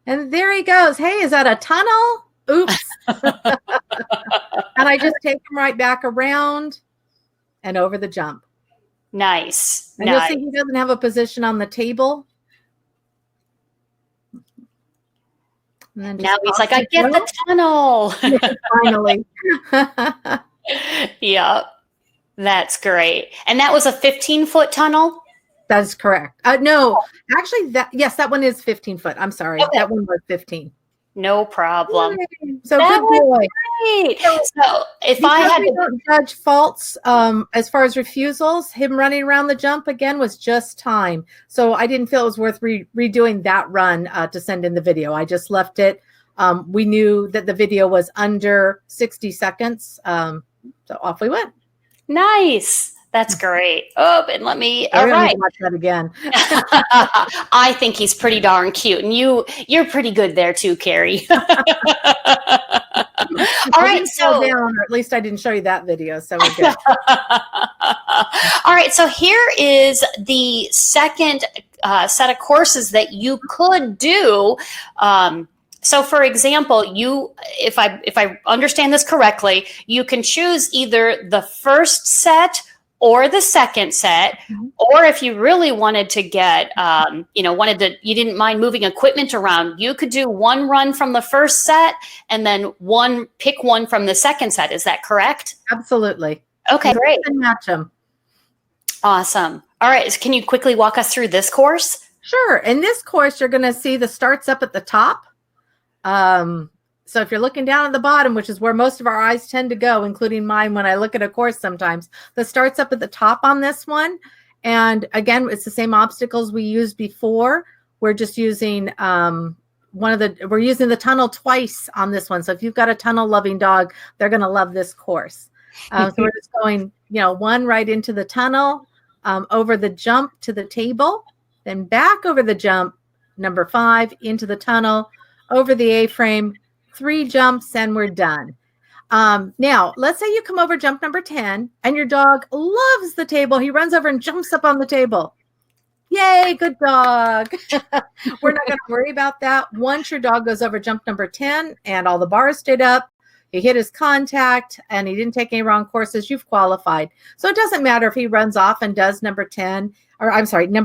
And there he goes. Hey, is that a tunnel? Oops. And I just take him right back around and over the jump. Nice. And you'll see he doesn't have a position on the table. Now he's like, I get the tunnel. Finally. Yep. That's great. And that was a 15-foot tunnel? That is correct. No, actually, that one is 15 foot. I'm sorry. Okay. That one was 15. No problem. So that good boy. Great. So if I had to judge faults as far as refusals, him running around the jump again was just time. So I didn't feel it was worth redoing that run to send in the video. I just left it. We knew that the video was under 60 seconds. So off we went. Nice. That's great. Oh, and let me. All right. Watch that again. I think he's pretty darn cute, and you're pretty good there too, Carrie. All right. So down, or at least I didn't show you that video, so we're good. All right. So here is the second set of courses that you could do. So, for example, if I understand this correctly, you can choose either the first set or the second set, or if you really wanted to get, you didn't mind moving equipment around, you could do one run from the first set and then pick one from the second set. Is that correct? Absolutely. Okay, great. And match them. Awesome. All right. Can you quickly walk us through this course? Sure. In this course, you're going to see the starts up at the top. So if you're looking down at the bottom, which is where most of our eyes tend to go, including mine when I look at a course sometimes, the starts up at the top on this one. And again, it's the same obstacles we used before. We're just using we're using the tunnel twice on this one. So if you've got a tunnel loving dog, they're going to love this course. So we're just going, one right into the tunnel, over the jump to the table, then back over the jump, number 5, into the tunnel, over the A-frame, 3 jumps, and we're done. Now, let's say you come over jump number 10 and your dog loves the table. He runs over and jumps up on the table. Yay, good dog. We're not going to worry about that. Once your dog goes over jump number 10 and all the bars stayed up, he hit his contact, and he didn't take any wrong courses, you've qualified. So it doesn't matter if he runs off and does number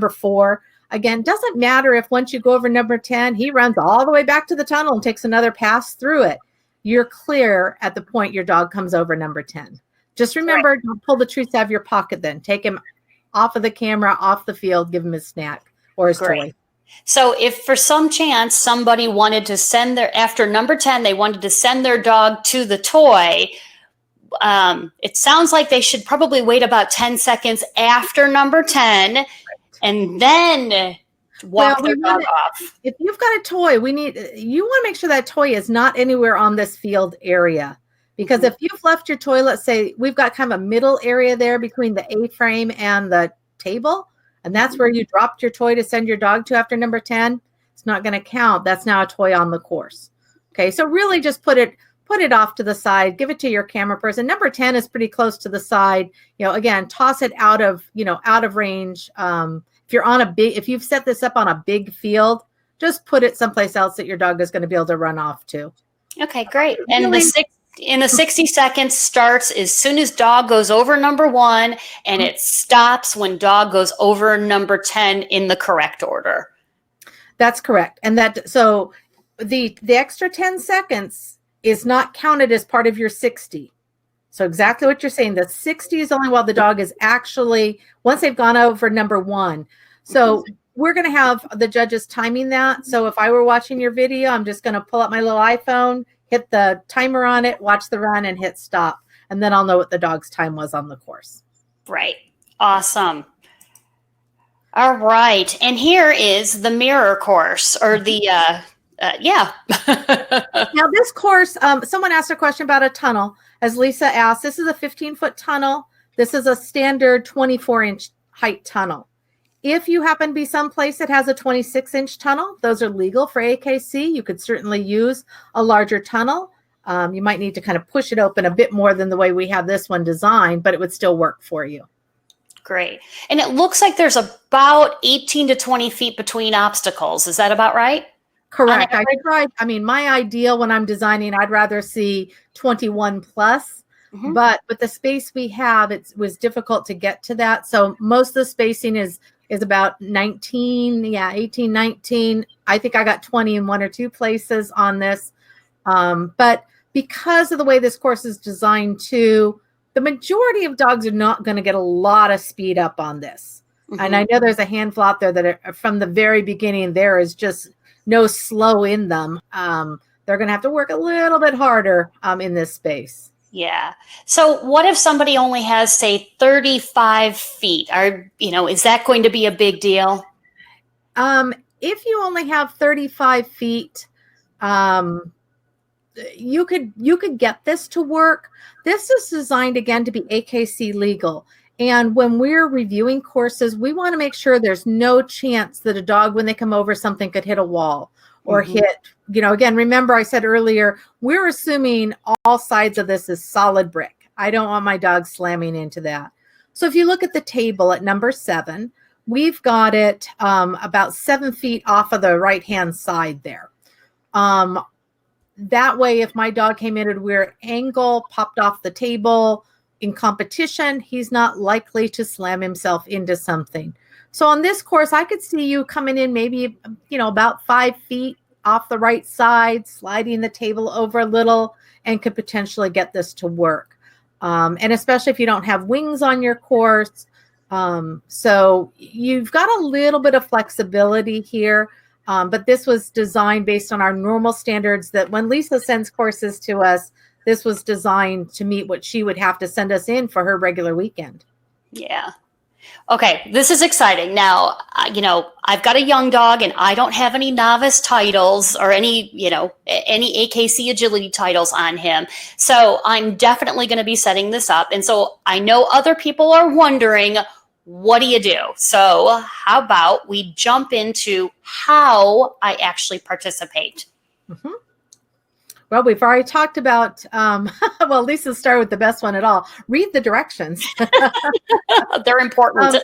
4. Again, doesn't matter if once you go over number 10, he runs all the way back to the tunnel and takes another pass through it. You're clear at the point your dog comes over number 10. Just remember, don't pull the treats out of your pocket then. Take him off of the camera, off the field, give him his snack or his toy. So if for some chance somebody wanted to send after number 10, they wanted to send their dog to the toy, it sounds like they should probably wait about 10 seconds after number 10 and then walk their dog off. If you've got a toy, you want to make sure that toy is not anywhere on this field area. Because if you've left your toy, let's say we've got kind of a middle area there between the A-frame and the table, and that's where you dropped your toy to send your dog to after number 10, it's not going to count. That's now a toy on the course. Okay, so really just put it put it off to the side, give it to your camera person. Number 10 is pretty close to the side. Again, toss it out of range. If you've set this up on a big field, just put it someplace else that your dog is going to be able to run off to. Okay, great. And the 60 seconds starts as soon as dog goes over number 1, and it stops when dog goes over number 10 in the correct order. That's correct. And so the extra 10 seconds is not counted as part of your 60. So exactly what you're saying. The 60 is only while the dog is actually, once they've gone over number 1. So we're going to have the judges timing that. So if I were watching your video, I'm just going to pull up my little iPhone, hit the timer on it, watch the run, and hit stop. And then I'll know what the dog's time was on the course. Right. Awesome. All right. And here is the mirror course, or the, Now this course, someone asked a question about a tunnel. As Lisa asked, this is a 15-foot tunnel. This is a standard 24-inch height tunnel. If you happen to be someplace that has a 26-inch tunnel, those are legal for AKC. You could certainly use a larger tunnel. You might need to kind of push it open a bit more than the way we have this one designed, but it would still work for you. Great. And it looks like there's about 18 to 20 feet between obstacles. Is that about right? Correct. My ideal when I'm designing, I'd rather see 21 plus. But with the space we have, it was difficult to get to that. So most of the spacing is about 19, 18, 19. I think I got 20 in 1 or 2 places on this. But because of the way this course is designed too, the majority of dogs are not going to get a lot of speed up on this. And I know there's a handful out there that are, from the very beginning, there is just no slow in them. They're going to have to work a little bit harder in this space. Yeah. So what if somebody only has, say, 35 feet? Is that going to be a big deal? If you only have 35 feet, you could get this to work. This is designed, again, to be AKC legal. And when we're reviewing courses, we want to make sure there's no chance that a dog, when they come over something, could hit a wall or hit, again, remember I said earlier, we're assuming all sides of this is solid brick. I don't want my dog slamming into that. So if you look at the table at number 7, we've got it about 7 feet off of the right-hand side there. That way, if my dog came in at a weird angle, popped off the table in competition, he's not likely to slam himself into something. So on this course, I could see you coming in maybe, about 5 feet off the right side, sliding the table over a little, and could potentially get this to work. And especially if you don't have wings on your course. So you've got a little bit of flexibility here. But this was designed based on our normal standards that when Lisa sends courses to us, this was designed to meet what she would have to send us in for her regular weekend. Yeah. Okay, this is exciting. Now, I've got a young dog and I don't have any novice titles or any AKC agility titles on him. So I'm definitely going to be setting this up. And so I know other people are wondering, what do you do? So how about we jump into how I actually participate? Well, we've already talked about, Lisa started with the best one at all. Read the directions. They're important.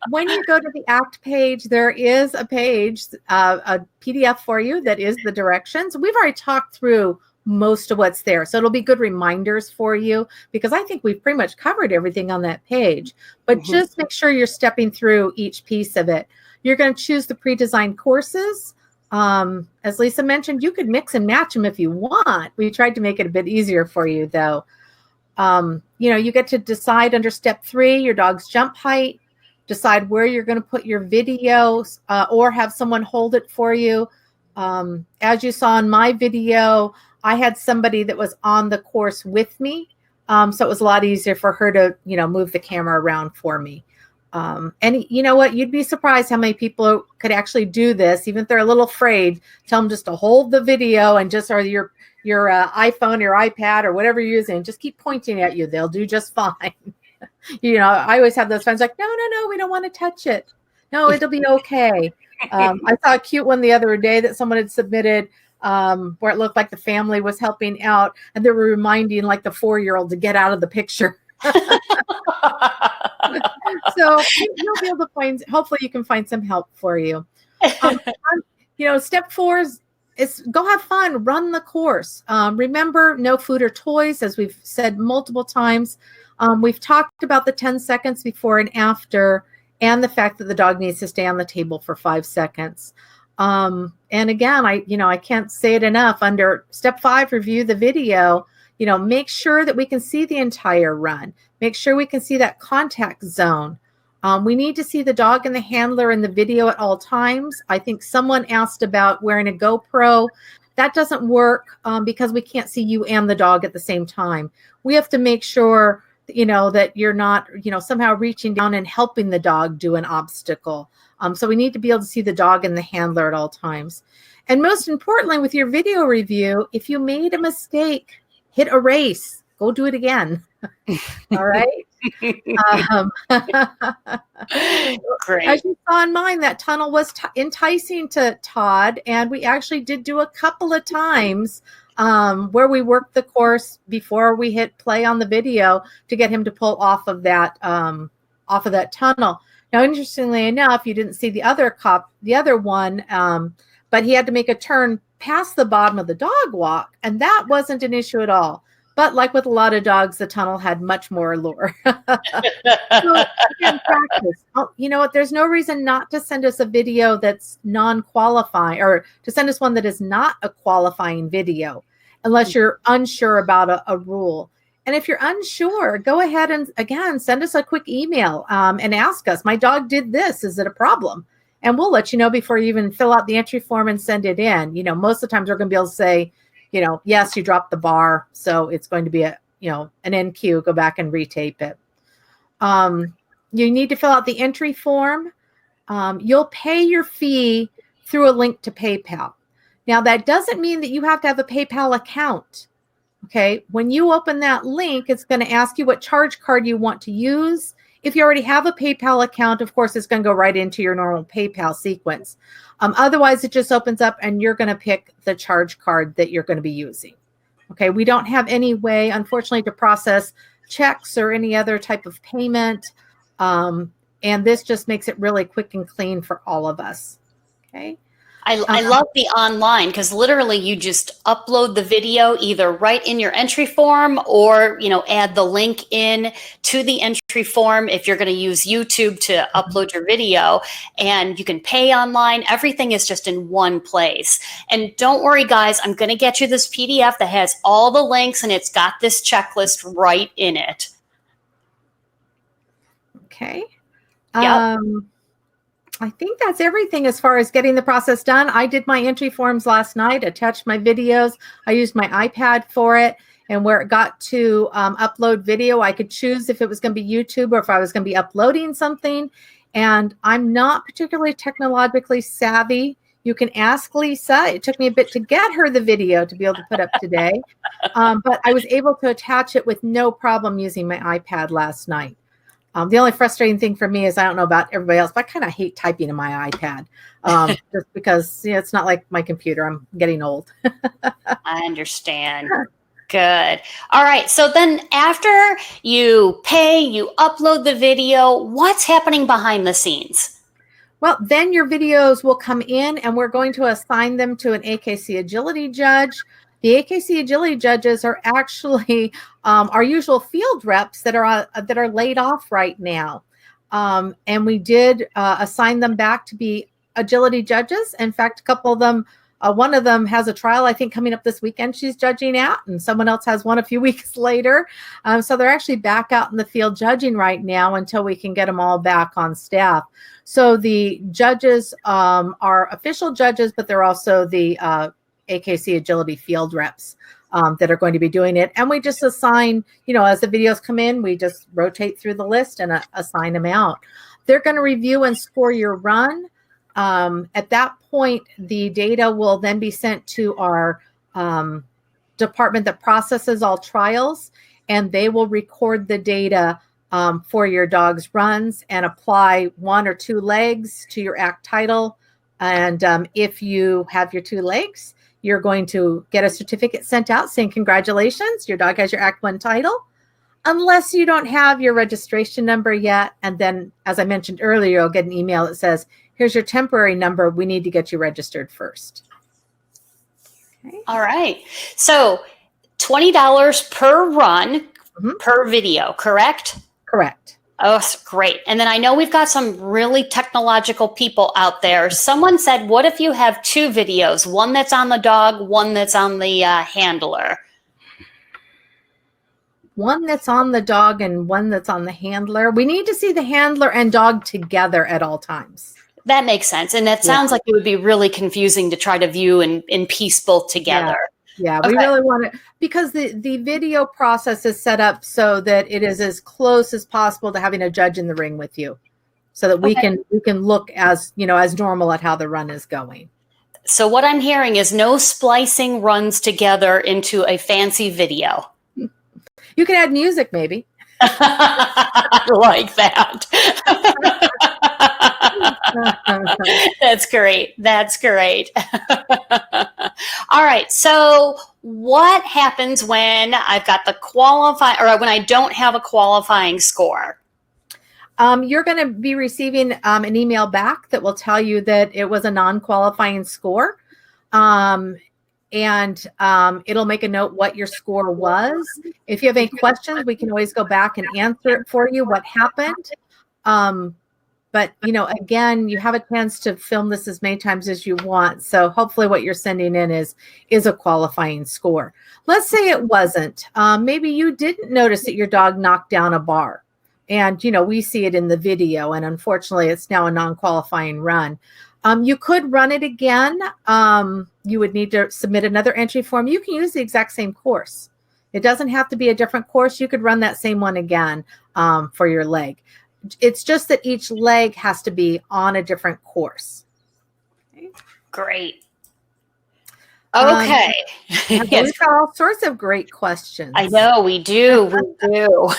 When you go to the ACT page, there is a page, a PDF for you that is the directions. We've already talked through most of what's there. So it'll be good reminders for you because I think we've pretty much covered everything on that page. But just make sure you're stepping through each piece of it. You're going to choose the pre-designed courses. As Lisa mentioned, you could mix and match them if you want. We tried to make it a bit easier for you, though. You get to decide under step 3 your dog's jump height, decide where you're going to put your video, or have someone hold it for you. As you saw in my video, I had somebody that was on the course with me, so it was a lot easier for her to move the camera around for me. And you know what? You'd be surprised how many people could actually do this, even if they're a little afraid. Tell them just to hold the video and or your iPhone, your iPad, or whatever you're using. Just keep pointing at you. They'll do just fine. I always have those friends like, no, we don't want to touch it. No, it'll be okay. I saw a cute one the other day that someone had submitted. where it looked like the family was helping out, and they were reminding like the 4-year-old to get out of the picture. So you'll be able to find, hopefully you can find some help for you. Step 4 is go have fun, run the course. Remember, no food or toys, as we've said multiple times. We've talked about the 10 seconds before and after, and the fact that the dog needs to stay on the table for 5 seconds. And again, I can't say it enough. Under step 5, review the video. Make sure that we can see the entire run. Make sure we can see that contact zone. We need to see the dog and the handler in the video at all times. I think someone asked about wearing a GoPro. That doesn't work because we can't see you and the dog at the same time. We have to make sure, that you're not, somehow reaching down and helping the dog do an obstacle. So we need to be able to see the dog and the handler at all times. And most importantly, with your video review, if you made a mistake, hit erase, go do it again. All right. Great. As you saw in mine, that tunnel was enticing to Todd, and we actually did do a couple of times where we worked the course before we hit play on the video to get him to pull off of that tunnel. Now, interestingly enough, you didn't see the other one, but he had to make a turn past the bottom of the dog walk, and that wasn't an issue at all. But like with a lot of dogs, the tunnel had much more allure. So again, practice. You know what? There's no reason not to send us a video that's non-qualifying, or to send us one that is not a qualifying video, unless you're unsure about a rule. And if you're unsure, go ahead and, again, send us a quick email and ask us, my dog did this. Is it a problem? And we'll let you know before you even fill out the entry form and send it in. Most of the times we're going to be able to say, yes, you dropped the bar, so it's going to be an NQ. Go back and retape it. You need to fill out the entry form. You'll pay your fee through a link to PayPal. Now, that doesn't mean that you have to have a PayPal account. Okay, when you open that link, it's going to ask you what charge card you want to use. If you already have a PayPal account, of course, it's going to go right into your normal PayPal sequence. Otherwise, it just opens up and you're going to pick the charge card that you're going to be using. Okay, we don't have any way, unfortunately, to process checks or any other type of payment. And this just makes it really quick and clean for all of us. Okay. I love the online, because literally you just upload the video either right in your entry form or, add the link in to the entry form if you're going to use YouTube to upload your video, and you can pay online. Everything is just in one place. And don't worry, guys, I'm going to get you this PDF that has all the links, and it's got this checklist right in it. Okay. Yep. I think that's everything as far as getting the process done. I did my entry forms last night, attached my videos. I used my iPad for it. And where it got to upload video, I could choose if it was going to be YouTube or if I was going to be uploading something. And I'm not particularly technologically savvy. You can ask Lisa. It took me a bit to get her the video to be able to put up today. But I was able to attach it with no problem using my iPad last night. The only frustrating thing for me is, I don't know about everybody else, but I kind of hate typing in my iPad just because it's not like my computer. I'm getting old. I understand. Good. All right. So then after you pay, you upload the video, what's happening behind the scenes? Well, then your videos will come in and we're going to assign them to an AKC agility judge. The AKC agility judges are actually our usual field reps that are laid off right now. And we did assign them back to be agility judges. In fact, a couple of them, one of them has a trial, I think, coming up this weekend she's judging at, and someone else has one a few weeks later. So they're actually back out in the field judging right now until we can get them all back on staff. So the judges are official judges, but they're also the AKC agility field reps that are going to be doing it. And we just assign, as the videos come in, we just rotate through the list and assign them out. They're going to review and score your run. At that point, the data will then be sent to our department that processes all trials, and they will record the data for your dog's runs and apply 1 or 2 legs to your ACT title. And if you have your 2 legs, you're going to get a certificate sent out saying, congratulations, your dog has your Act 1 title, unless you don't have your registration number yet. And then, as I mentioned earlier, you'll get an email that says, here's your temporary number. We need to get you registered first. Okay. All right. So $20 per run, per video, correct? Correct. Oh, great. And then I know we've got some really technological people out there. Someone said, what if you have two videos, one that's on the dog, one that's on the handler? One that's on the dog and one that's on the handler. We need to see the handler and dog together at all times. That makes sense. And that sounds like it would be really confusing to try to view and piece both together. Yeah, we really want it because the video process is set up so that it is as close as possible to having a judge in the ring with you, so that we can look as normal at how the run is going. So what I'm hearing is no splicing runs together into a fancy video. You can add music, maybe. I like that. That's great. That's great. All right. So what happens when I've got the when I don't have a qualifying score? You're going to be receiving an email back that will tell you that it was a non-qualifying score. And it'll make a note what your score was. If you have any questions, we can always go back and answer it for you, what happened. But, again, you have a chance to film this as many times as you want. So hopefully what you're sending in is a qualifying score. Let's say it wasn't. Maybe you didn't notice that your dog knocked down a bar. And, we see it in the video. And unfortunately, it's now a non-qualifying run. You could run it again. You would need to submit another entry form. You can use the exact same course. It doesn't have to be a different course. You could run that same one again for your leg. It's just that each leg has to be on a different course. Okay. Great. Okay. We've got all sorts of great questions. I know we do. We do.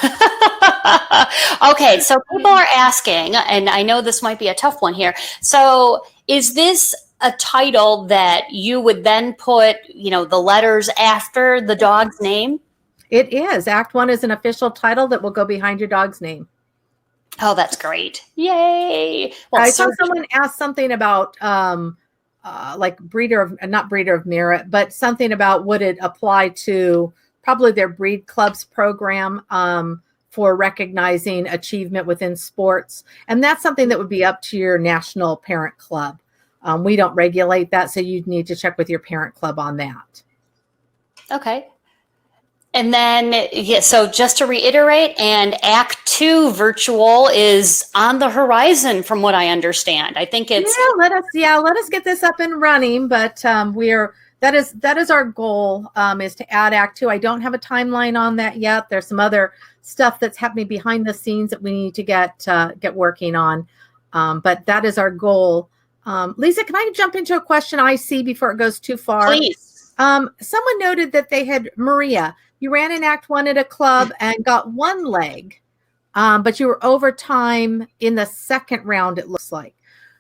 Okay. So people are asking, and I know this might be a tough one here. So is this a title that you would then put, the letters after the dog's name? It is. Act 1 is an official title that will go behind your dog's name. Oh, that's great. Yay. Well, I saw someone ask something about not breeder of merit, but something about would it apply to probably their breed clubs program for recognizing achievement within sports. And that's something that would be up to your national parent club. We don't regulate that, so you'd need to check with your parent club on that. Okay. And then, so just to reiterate, and Act 2 virtual is on the horizon from what I understand. I think it's... let us get this up and running, but that is our goal, is to add Act 2. I don't have a timeline on that yet. There's some other stuff that's happening behind the scenes that we need to get working on. But that is our goal. Lisa, can I jump into a question I see before it goes too far? Please. Someone noted that they had, Maria, you ran in Act 1 at a club and got one leg, but you were overtime in the second round, it looks like.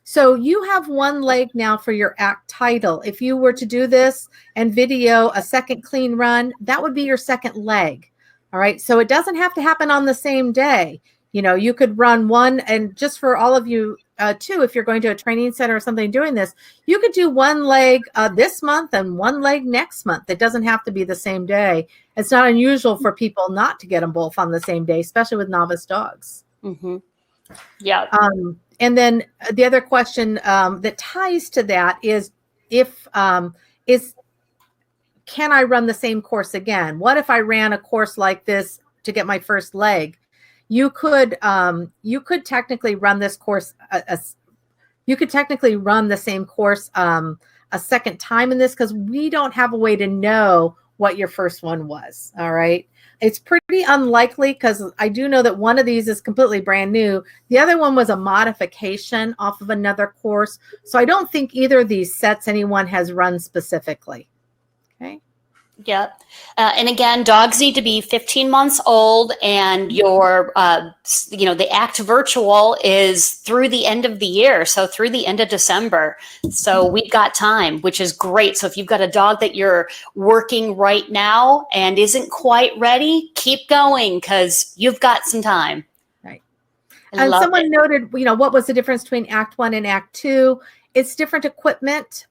So you have one leg now for your Act title. If you were to do this and video a second clean run, that would be your second leg. All right. So it doesn't have to happen on the same day. You could run one, and just for all of you too, if you're going to a training center or something doing this, you could do one leg this month and one leg next month. It doesn't have to be the same day. It's not unusual for people not to get them both on the same day, especially with novice dogs. Mm-hmm. Yeah. And then the other question that ties to that is can I run the same course again? What if I ran a course like this to get my first leg? You could technically run this course. You could technically run the same course a second time in this, because we don't have a way to know what your first one was. All right. It's pretty unlikely, because I do know that one of these is completely brand new. The other one was a modification off of another course. So I don't think either of these sets anyone has run specifically. Okay. Yep. And again, dogs need to be 15 months old, and your, the ACT virtual is through the end of the year. So through the end of December. So we've got time, which is great. So if you've got a dog that you're working right now and isn't quite ready, keep going because you've got some time. Right. I And love someone it. noted, what was the difference between Act 1 and Act 2? It's different equipment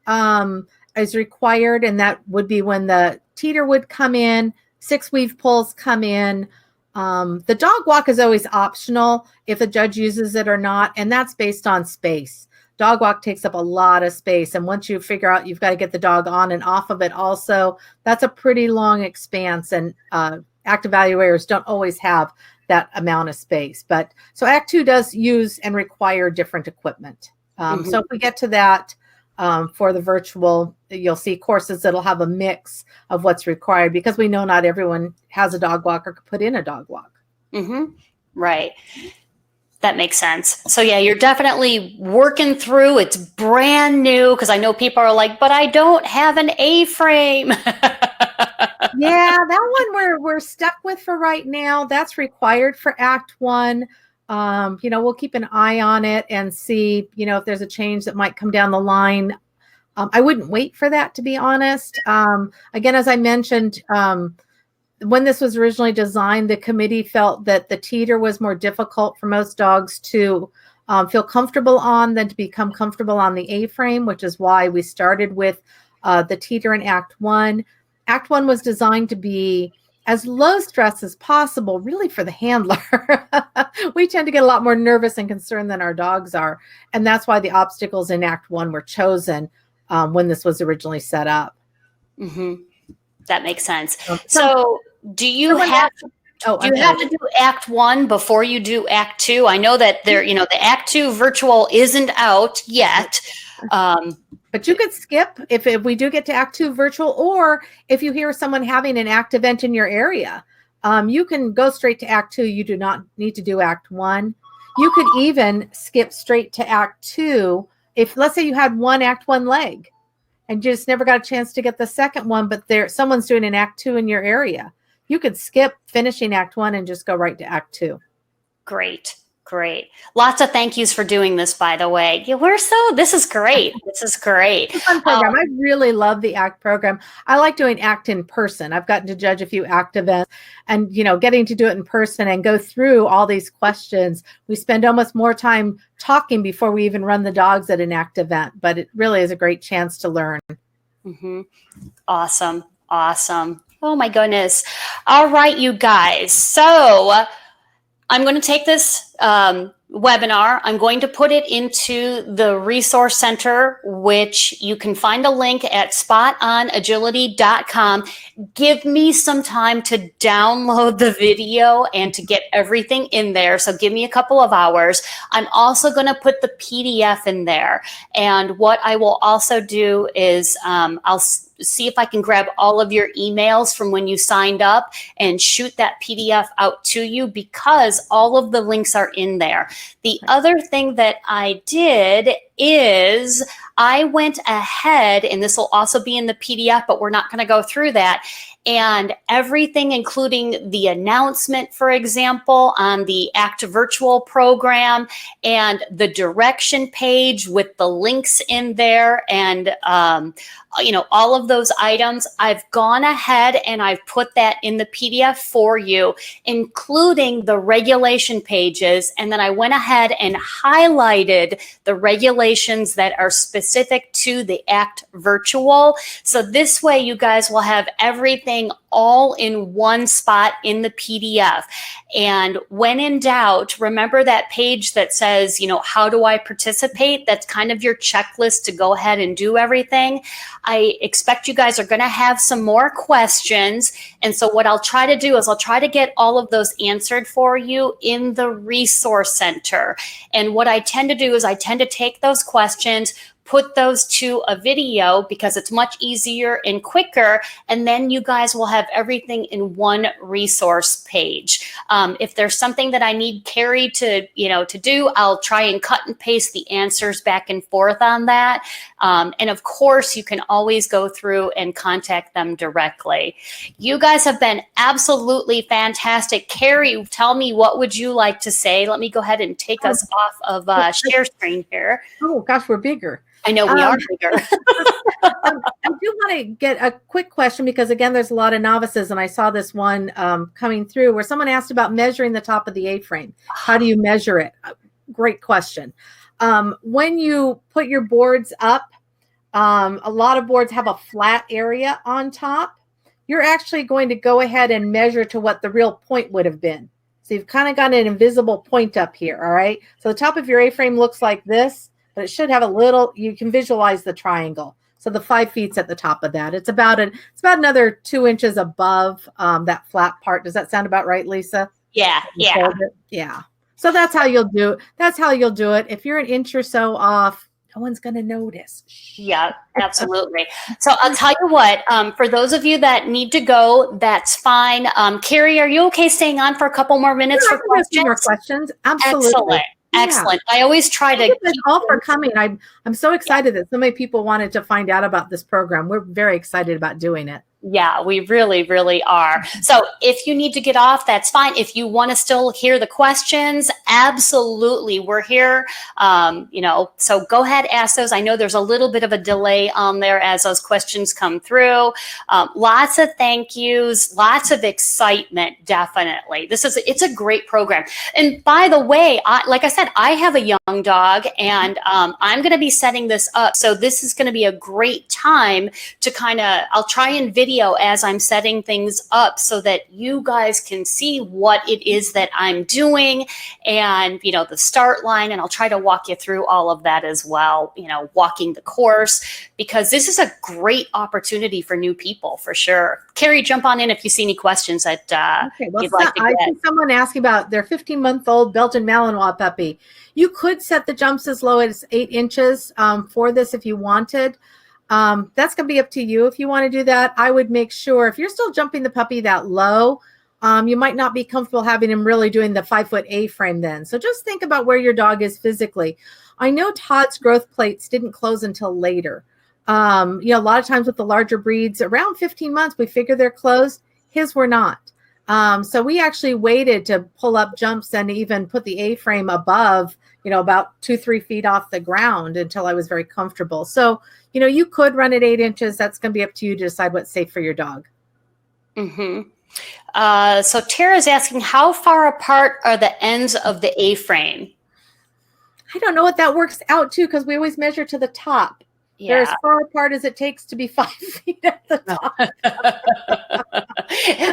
is required, and that would be when the teeter would come in, 6-weave pulls come in. The dog walk is always optional if the judge uses it or not, and that's based on space. Dog walk takes up a lot of space, and once you figure out you've got to get the dog on and off of it also, that's a pretty long expanse, and ACT evaluators don't always have that amount of space. But so Act 2 does use and require different equipment. So if we get to that for the virtual, you'll see courses that'll have a mix of what's required because we know not everyone has a dog walk or could put in a dog walk. Right. That makes sense. So yeah, you're definitely working through. It's brand new because I know people are like, but I don't have an A-frame. Yeah, that one we're stuck with for right now. That's required for Act 1. We'll keep an eye on it and see, if there's a change that might come down the line. I wouldn't wait for that, to be honest. Again, as I mentioned, when this was originally designed, the committee felt that the teeter was more difficult for most dogs to feel comfortable on than to become comfortable on the A-frame, which is why we started with the teeter in Act 1. Act 1 was designed to be as low stress as possible, really, for the handler. We tend to get a lot more nervous and concerned than our dogs are. And that's why the obstacles in Act 1 were chosen when this was originally set up. That makes sense. So do you have to do Act 1 before you do Act 2? I know that the Act 2 virtual isn't out yet. But you could skip if we do get to Act 2 virtual, or if you hear someone having an ACT event in your area, you can go straight to Act 2. You do not need to do Act 1. You could even skip straight to Act 2 if, let's say, you had one Act 1 leg and just never got a chance to get the second one, but someone's doing an Act 2 in your area. You could skip finishing Act 1 and just go right to Act 2. Great. Lots of thank yous for doing this, by the way. This is great. This is great. It's a fun program. I really love the ACT program. I like doing ACT in person. I've gotten to judge a few ACT events, and, getting to do it in person and go through all these questions. We spend almost more time talking before we even run the dogs at an ACT event, but it really is a great chance to learn. Awesome. Oh my goodness. All right, you guys. So I'm going to take this webinar. I'm going to put it into the resource center, which you can find a link at spotonagility.com. Give me some time to download the video and to get everything in there. So give me a couple of hours. I'm also going to put the PDF in there. And what I will also do is I'll see if I can grab all of your emails from when you signed up and shoot that PDF out to you, because all of the links are in there. The other thing that I did is I went ahead, and this will also be in the PDF, but we're not going to go through that. And everything, including the announcement, for example, on the ACT virtual program, and the direction page with the links in there, and all of those items, I've gone ahead and I've put that in the PDF for you, including the regulation pages. And then I went ahead and highlighted the regulations that are specific to the ACT virtual. So this way you guys will have everything all in one spot in the PDF. And when in doubt, remember that page that says, how do I participate? That's kind of your checklist to go ahead and do everything. I expect you guys are going to have some more questions. And so what I'll try to do is I'll try to get all of those answered for you in the resource center. And what I tend to do is I tend to take those questions, put those to a video because it's much easier and quicker. And then you guys will have everything in one resource page. If there's something that I need Carrie to do, I'll try and cut and paste the answers back and forth on that. And of course, you can always go through and contact them directly. You guys have been absolutely fantastic. Carrie, tell me, what would you like to say? Let me go ahead and take us off of share screen here. Oh gosh, we're bigger. I know we are bigger. I do want to get a quick question because, again, there's a lot of novices, and I saw this one coming through where someone asked about measuring the top of the A-frame. How do you measure it? Great question. When you put your boards up, a lot of boards have a flat area on top. You're actually going to go ahead and measure to what the real point would have been. So you've kind of got an invisible point up here, all right? So the top of your A-frame looks like this, but it should have a little, you can visualize the triangle. So the 5 feet's at the top of that. It's about another 2 inches above that flat part. Does that sound about right, Lisa? Yeah. Yeah. So that's how you'll do it. That's how you'll do it. If you're an inch or so off, no one's going to notice. Yeah, absolutely. So I'll tell you what, for those of you that need to go, that's fine. Carrie, are you okay staying on for a couple more minutes for questions? More questions? Absolutely. Excellent. I always try to keep all for coming. I'm so excited that so many people wanted to find out about this program. We're very excited about doing it. Yeah, we really, really are. So if you need to get off, that's fine. If you want to still hear the questions, absolutely. We're here, so go ahead, ask those. I know there's a little bit of a delay on there as those questions come through. Lots of thank yous, lots of excitement, definitely. It's a great program. And by the way, like I said, I have a young dog, and I'm going to be setting this up. So this is going to be a great time to I'll try and video as I'm setting things up so that you guys can see what it is that I'm doing and, the start line. And I'll try to walk you through all of that as well, walking the course, because this is a great opportunity for new people for sure. Carrie, jump on in if you see any questions that you'd like to get. I see someone asking about their 15-month-old Belgian Malinois puppy. You could set the jumps as low as 8 inches for this if you wanted. That's going to be up to you if you want to do that. I would make sure if you're still jumping the puppy that low, you might not be comfortable having him really doing the 5-foot A-frame then. So just think about where your dog is physically. I know Todd's growth plates didn't close until later. A lot of times with the larger breeds, around 15 months, we figure they're closed. His were not. So we actually waited to pull up jumps and even put the A-frame above, about 2-3 feet off the ground until I was very comfortable. So, you could run at 8 inches. That's going to be up to you to decide what's safe for your dog. Mm-hmm. So Tara's asking, how far apart are the ends of the A-frame? I don't know what that works out to because we always measure to the top. Yeah. They're as far apart as it takes to be 5 feet at the top.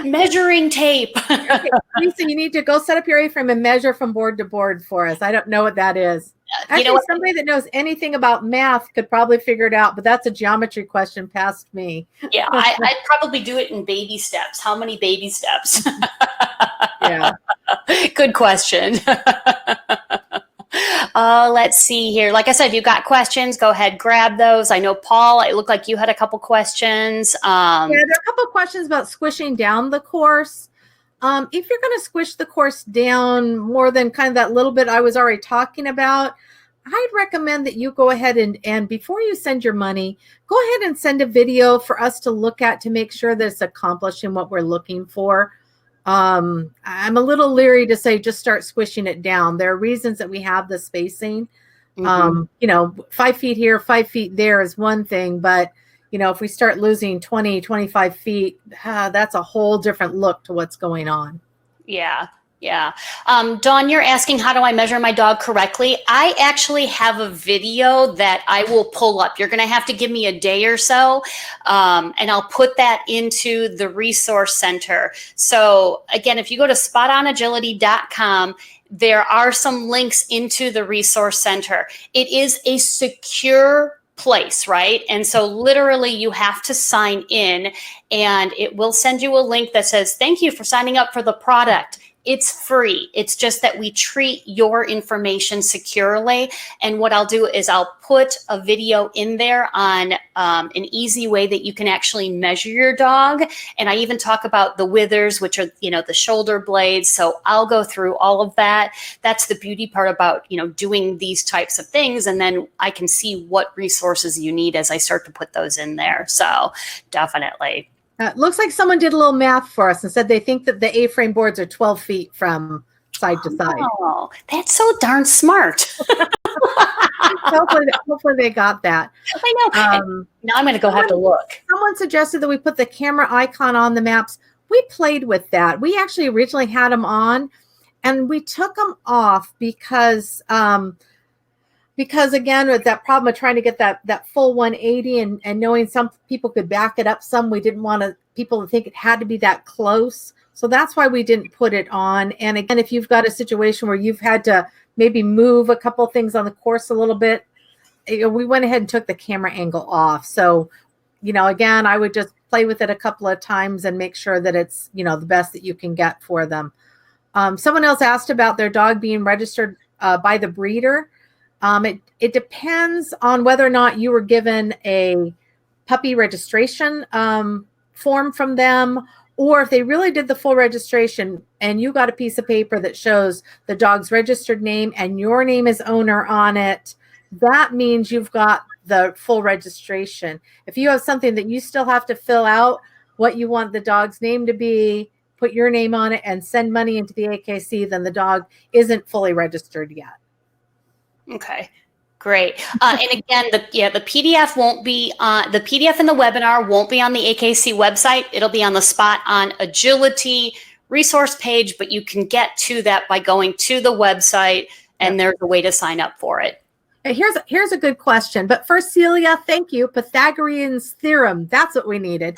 Measuring tape. Okay, Lisa, you need to go set up your A-frame and measure from board to board for us. I don't know what that is. Actually, somebody that knows anything about math could probably figure it out, but that's a geometry question past me. Yeah, I'd probably do it in baby steps. How many baby steps? Yeah. Good question. Let's see here. Like I said, if you've got questions, go ahead, grab those. I know, Paul, it looked like you had a couple questions. Yeah, there are a couple questions about squishing down the course. If you're going to squish the course down more than kind of that little bit I was already talking about, I'd recommend that you go ahead and before you send your money, go ahead and send a video for us to look at to make sure that it's accomplishing what we're looking for. I'm a little leery to say just start squishing it down. There are reasons that we have the spacing. 5 feet here, 5 feet there is one thing, but if we start losing 20, 25 feet, that's a whole different look to what's going on. Yeah. Yeah. Dawn, you're asking, how do I measure my dog correctly? I actually have a video that I will pull up. You're going to have to give me a day or so, and I'll put that into the resource center. So again, if you go to spotonagility.com, there are some links into the resource center. It is a secure place, right? And so literally you have to sign in, and it will send you a link that says, thank you for signing up for the product. It's free. It's just that we treat your information securely. And what I'll do is I'll put a video in there on an easy way that you can actually measure your dog. And I even talk about the withers, which are, the shoulder blades. So I'll go through all of that. That's the beauty part about, doing these types of things. And then I can see what resources you need as I start to put those in there. So definitely. Looks like someone did a little math for us and said they think that the A-frame boards are 12 feet from side to side. Oh, that's so darn smart. Hopefully they got that. I know. Now I'm going to go have to look. Someone suggested that we put the camera icon on the maps. We played with that. We actually originally had them on, and we took them off because again, with that problem of trying to get that full 180 and knowing some people could back it up some, we didn't want people to think it had to be that close. So that's why we didn't put it on. And again, if you've got a situation where you've had to maybe move a couple of things on the course a little bit, we went ahead and took the camera angle off. So, again, I would just play with it a couple of times and make sure that it's, the best that you can get for them. Someone else asked about their dog being registered by the breeder. It depends on whether or not you were given a puppy registration form from them, or if they really did the full registration and you got a piece of paper that shows the dog's registered name and your name is owner on it. That means you've got the full registration. If you have something that you still have to fill out what you want the dog's name to be, put your name on it, and send money into the AKC, then the dog isn't fully registered yet. Okay, great. And again, the PDF won't be on the PDF in the webinar won't be on the AKC website. It'll be on the Spot on Agility resource page, but you can get to that by going to the website, and there's a way to sign up for it. Here's a good question. But first, Celia, thank you. Pythagorean's theorem. That's what we needed.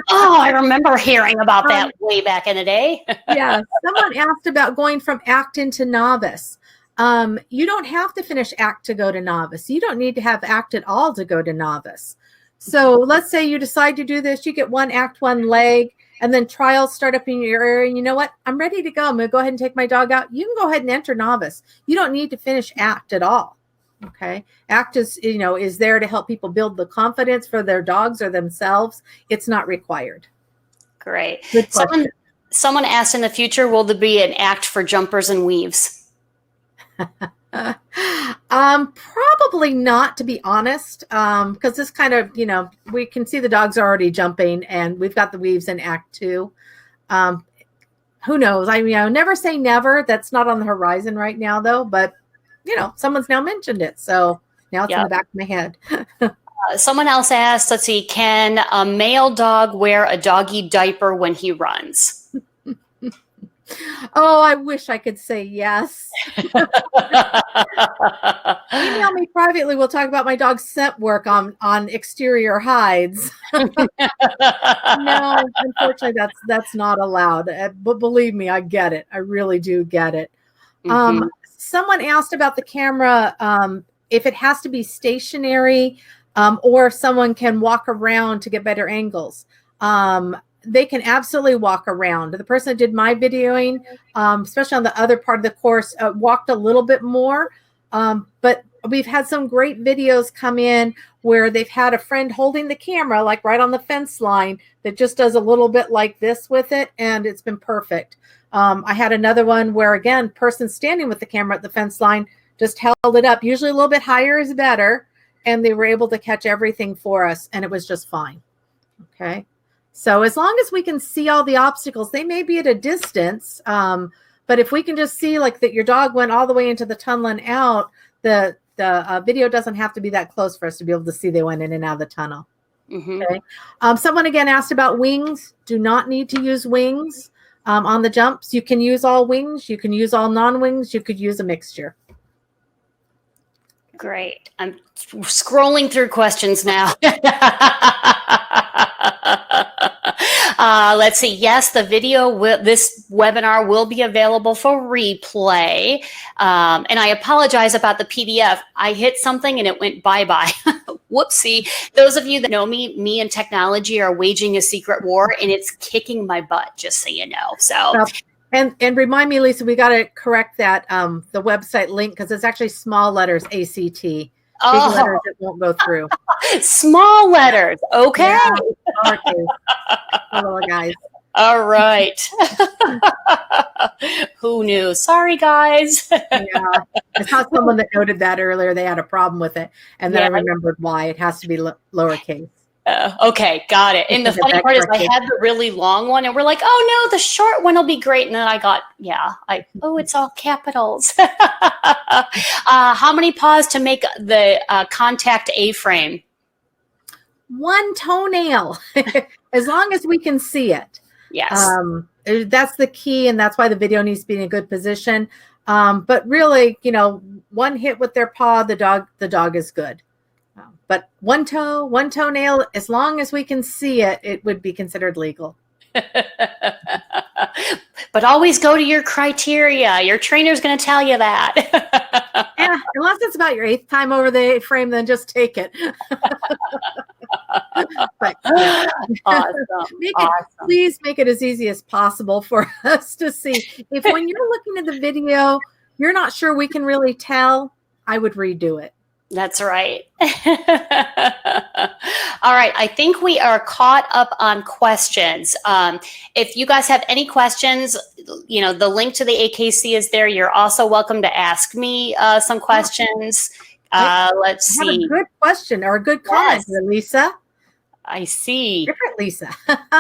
Oh, I remember hearing about that way back in the day. Yeah. Someone asked about going from ACT into novice. You don't have to finish ACT to go to novice. You don't need to have ACT at all to go to novice. So let's say you decide to do this. You get one ACT 1 leg, and then trials start up in your area. And you know what? I'm ready to go. I'm going to go ahead and take my dog out. You can go ahead and enter novice. You don't need to finish ACT at all. Okay. ACT is there to help people build the confidence for their dogs or themselves. It's not required. Great. Someone asked in the future, will there be an ACT for jumpers and weaves? Probably not, to be honest, because this kind of, we can see the dogs are already jumping, and we've got the weaves in Act 2. Who knows? I never say never. That's not on the horizon right now, though. But someone's now mentioned it, so now it's in the back of my head. Someone else asked, let's see, can a male dog wear a doggy diaper when he runs? Oh, I wish I could say yes. Email me privately. We'll talk about my dog's scent work on exterior hides. No, unfortunately, that's not allowed. But believe me, I get it. I really do get it. Mm-hmm. Someone asked about the camera, if it has to be stationary, or if someone can walk around to get better angles. They can absolutely walk around. The person that did my videoing, especially on the other part of the course, walked a little bit more. But we've had some great videos come in where they've had a friend holding the camera, like right on the fence line, that just does a little bit like this with it, and it's been perfect. I had another one where, again, person standing with the camera at the fence line just held it up. Usually a little bit higher is better, and they were able to catch everything for us, and it was just fine. Okay. So as long as we can see all the obstacles, they may be at a distance, but if we can just see like that your dog went all the way into the tunnel and out, the video doesn't have to be that close for us to be able to see they went in and out of the tunnel. Mm-hmm. Okay. Someone again asked about wings. Do not need to use wings on the jumps. You can use all wings. You can use all non-wings. You could use a mixture. Great. I'm scrolling through questions now. Let's see. Yes, the video this webinar will be available for replay. And I apologize about the PDF. I hit something and it went bye-bye. Whoopsie. Those of you that know me and technology are waging a secret war, and it's kicking my butt, just so you know. So And remind me, Lisa, we got to correct that the website link because it's actually small letters ACT. Big letters it won't go through. Small letters. Okay. Yeah, little guys. All right. Who knew? Sorry, guys. Yeah. I saw someone that noted that earlier. They had a problem with it. And then I remembered why. It has to be lowercase. Okay, got it. And the funny part is I had the really long one and we're like, oh no, the short one will be great. And then I got, it's all capitals. How many paws to make the contact A-frame? One toenail, as long as we can see it. Yes. That's the key. And that's why the video needs to be in a good position. But really, one hit with their paw, the dog is good. But one toenail, as long as we can see it, it would be considered legal. But always go to your criteria. Your trainer's going to tell you that. Yeah, unless it's about your 8th time over the frame, then just take it. But, yeah. Awesome. Please make it as easy as possible for us to see. If when you're looking at the video, you're not sure we can really tell, I would redo it. That's right. All right. I think we are caught up on questions. If you guys have any questions, the link to the AKC is there. You're also welcome to ask me some questions. Let's see. I have a good question or a good comment here, Lisa. I see. Different Lisa.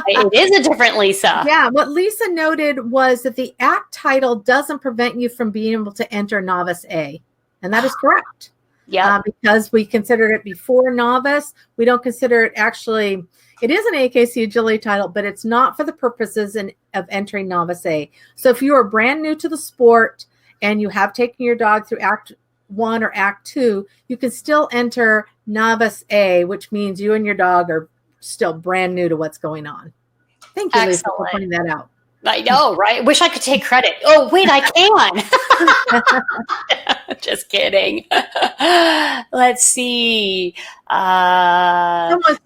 It is a different Lisa. Yeah. What Lisa noted was that the ACT title doesn't prevent you from being able to enter Novice A. And that is correct. Yeah, because we considered it before novice. We don't consider it actually, it is an AKC agility title, but it's not for the purposes of entering Novice A. So if you are brand new to the sport and you have taken your dog through Act 1 or Act 2, you can still enter Novice A, which means you and your dog are still brand new to what's going on. Thank you, Lisa, for pointing that out. I know, right? Wish I could take credit. Oh, wait, I can. Just kidding. Let's see. Someone's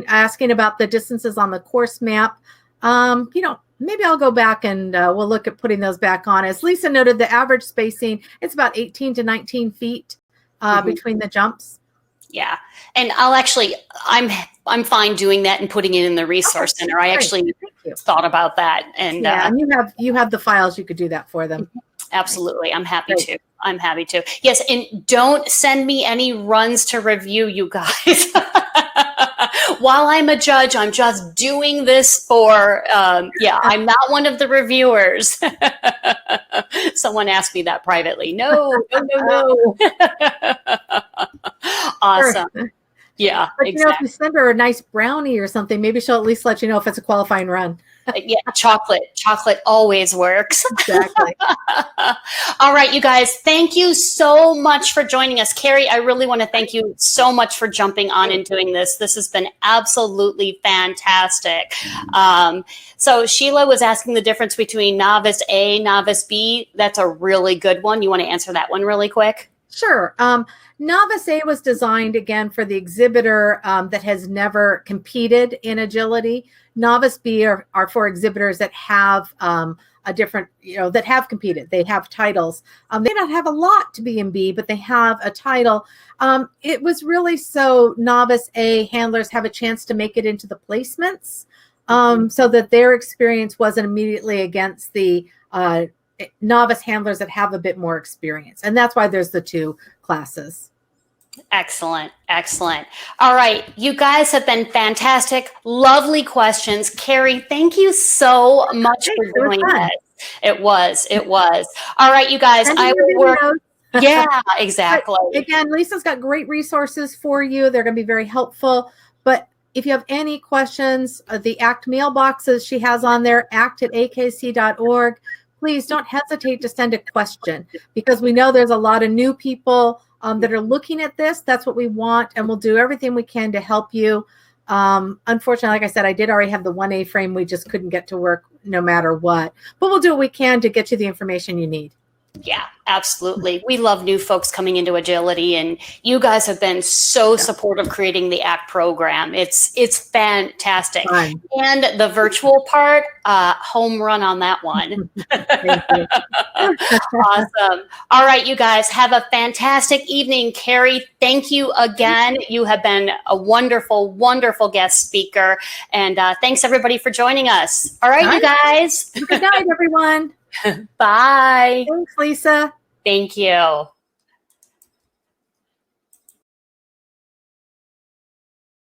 asking about the distances on the course map. Maybe I'll go back and we'll look at putting those back on. As Lisa noted, the average spacing, it's about 18 to 19 feet between the jumps. Yeah. And I'm fine doing that and putting it in the resource center. I actually thought about that. And and you have the files, you could do that for them. Absolutely. I'm happy to. Yes. And don't send me any runs to review, you guys. While I'm a judge, I'm just doing this for, I'm not one of the reviewers. Someone asked me that privately. No. Awesome. Sure. Yeah, but exactly. If you send her a nice brownie or something, maybe she'll at least let you know if it's a qualifying run. Yeah, chocolate always works. Exactly. All right, you guys, thank you so much for joining us. Carrie, I really want to thank you so much for jumping on and doing this. This has been absolutely fantastic. So Sheila was asking the difference between Novice A, Novice B. That's a really good one. You want to answer that one really quick? Sure. Novice A was designed, again, for the exhibitor that has never competed in agility. Novice B are for exhibitors that have a different, that have competed. They have titles. They don't have a lot to be in B, but they have a title. It was really so Novice A handlers have a chance to make it into the placements so that their experience wasn't immediately against the novice handlers that have a bit more experience. And that's why there's the two classes. Excellent. All right. You guys have been fantastic. Lovely questions. Carrie, thank you so much for doing this. It was. All right, you guys. I will work. Yeah, exactly. But again, Lisa's got great resources for you. They're going to be very helpful. But if you have any questions, the ACT mailboxes she has on there, act@akc.org. Please don't hesitate to send a question because we know there's a lot of new people that are looking at this. That's what we want, and we'll do everything we can to help you. Unfortunately, like I said, I did already have the 1A frame. We just couldn't get to work no matter what. But we'll do what we can to get you the information you need. Yeah, absolutely. We love new folks coming into agility, and you guys have been so supportive creating the ACT program. It's fantastic. Fun. And the virtual part, home run on that one. Thank you. Awesome. All right, you guys have a fantastic evening. Carrie, thank you again. You have been a wonderful, wonderful guest speaker. And thanks everybody for joining us. All right, you guys. Good night, everyone. Bye. Thanks, Lisa. Thank you.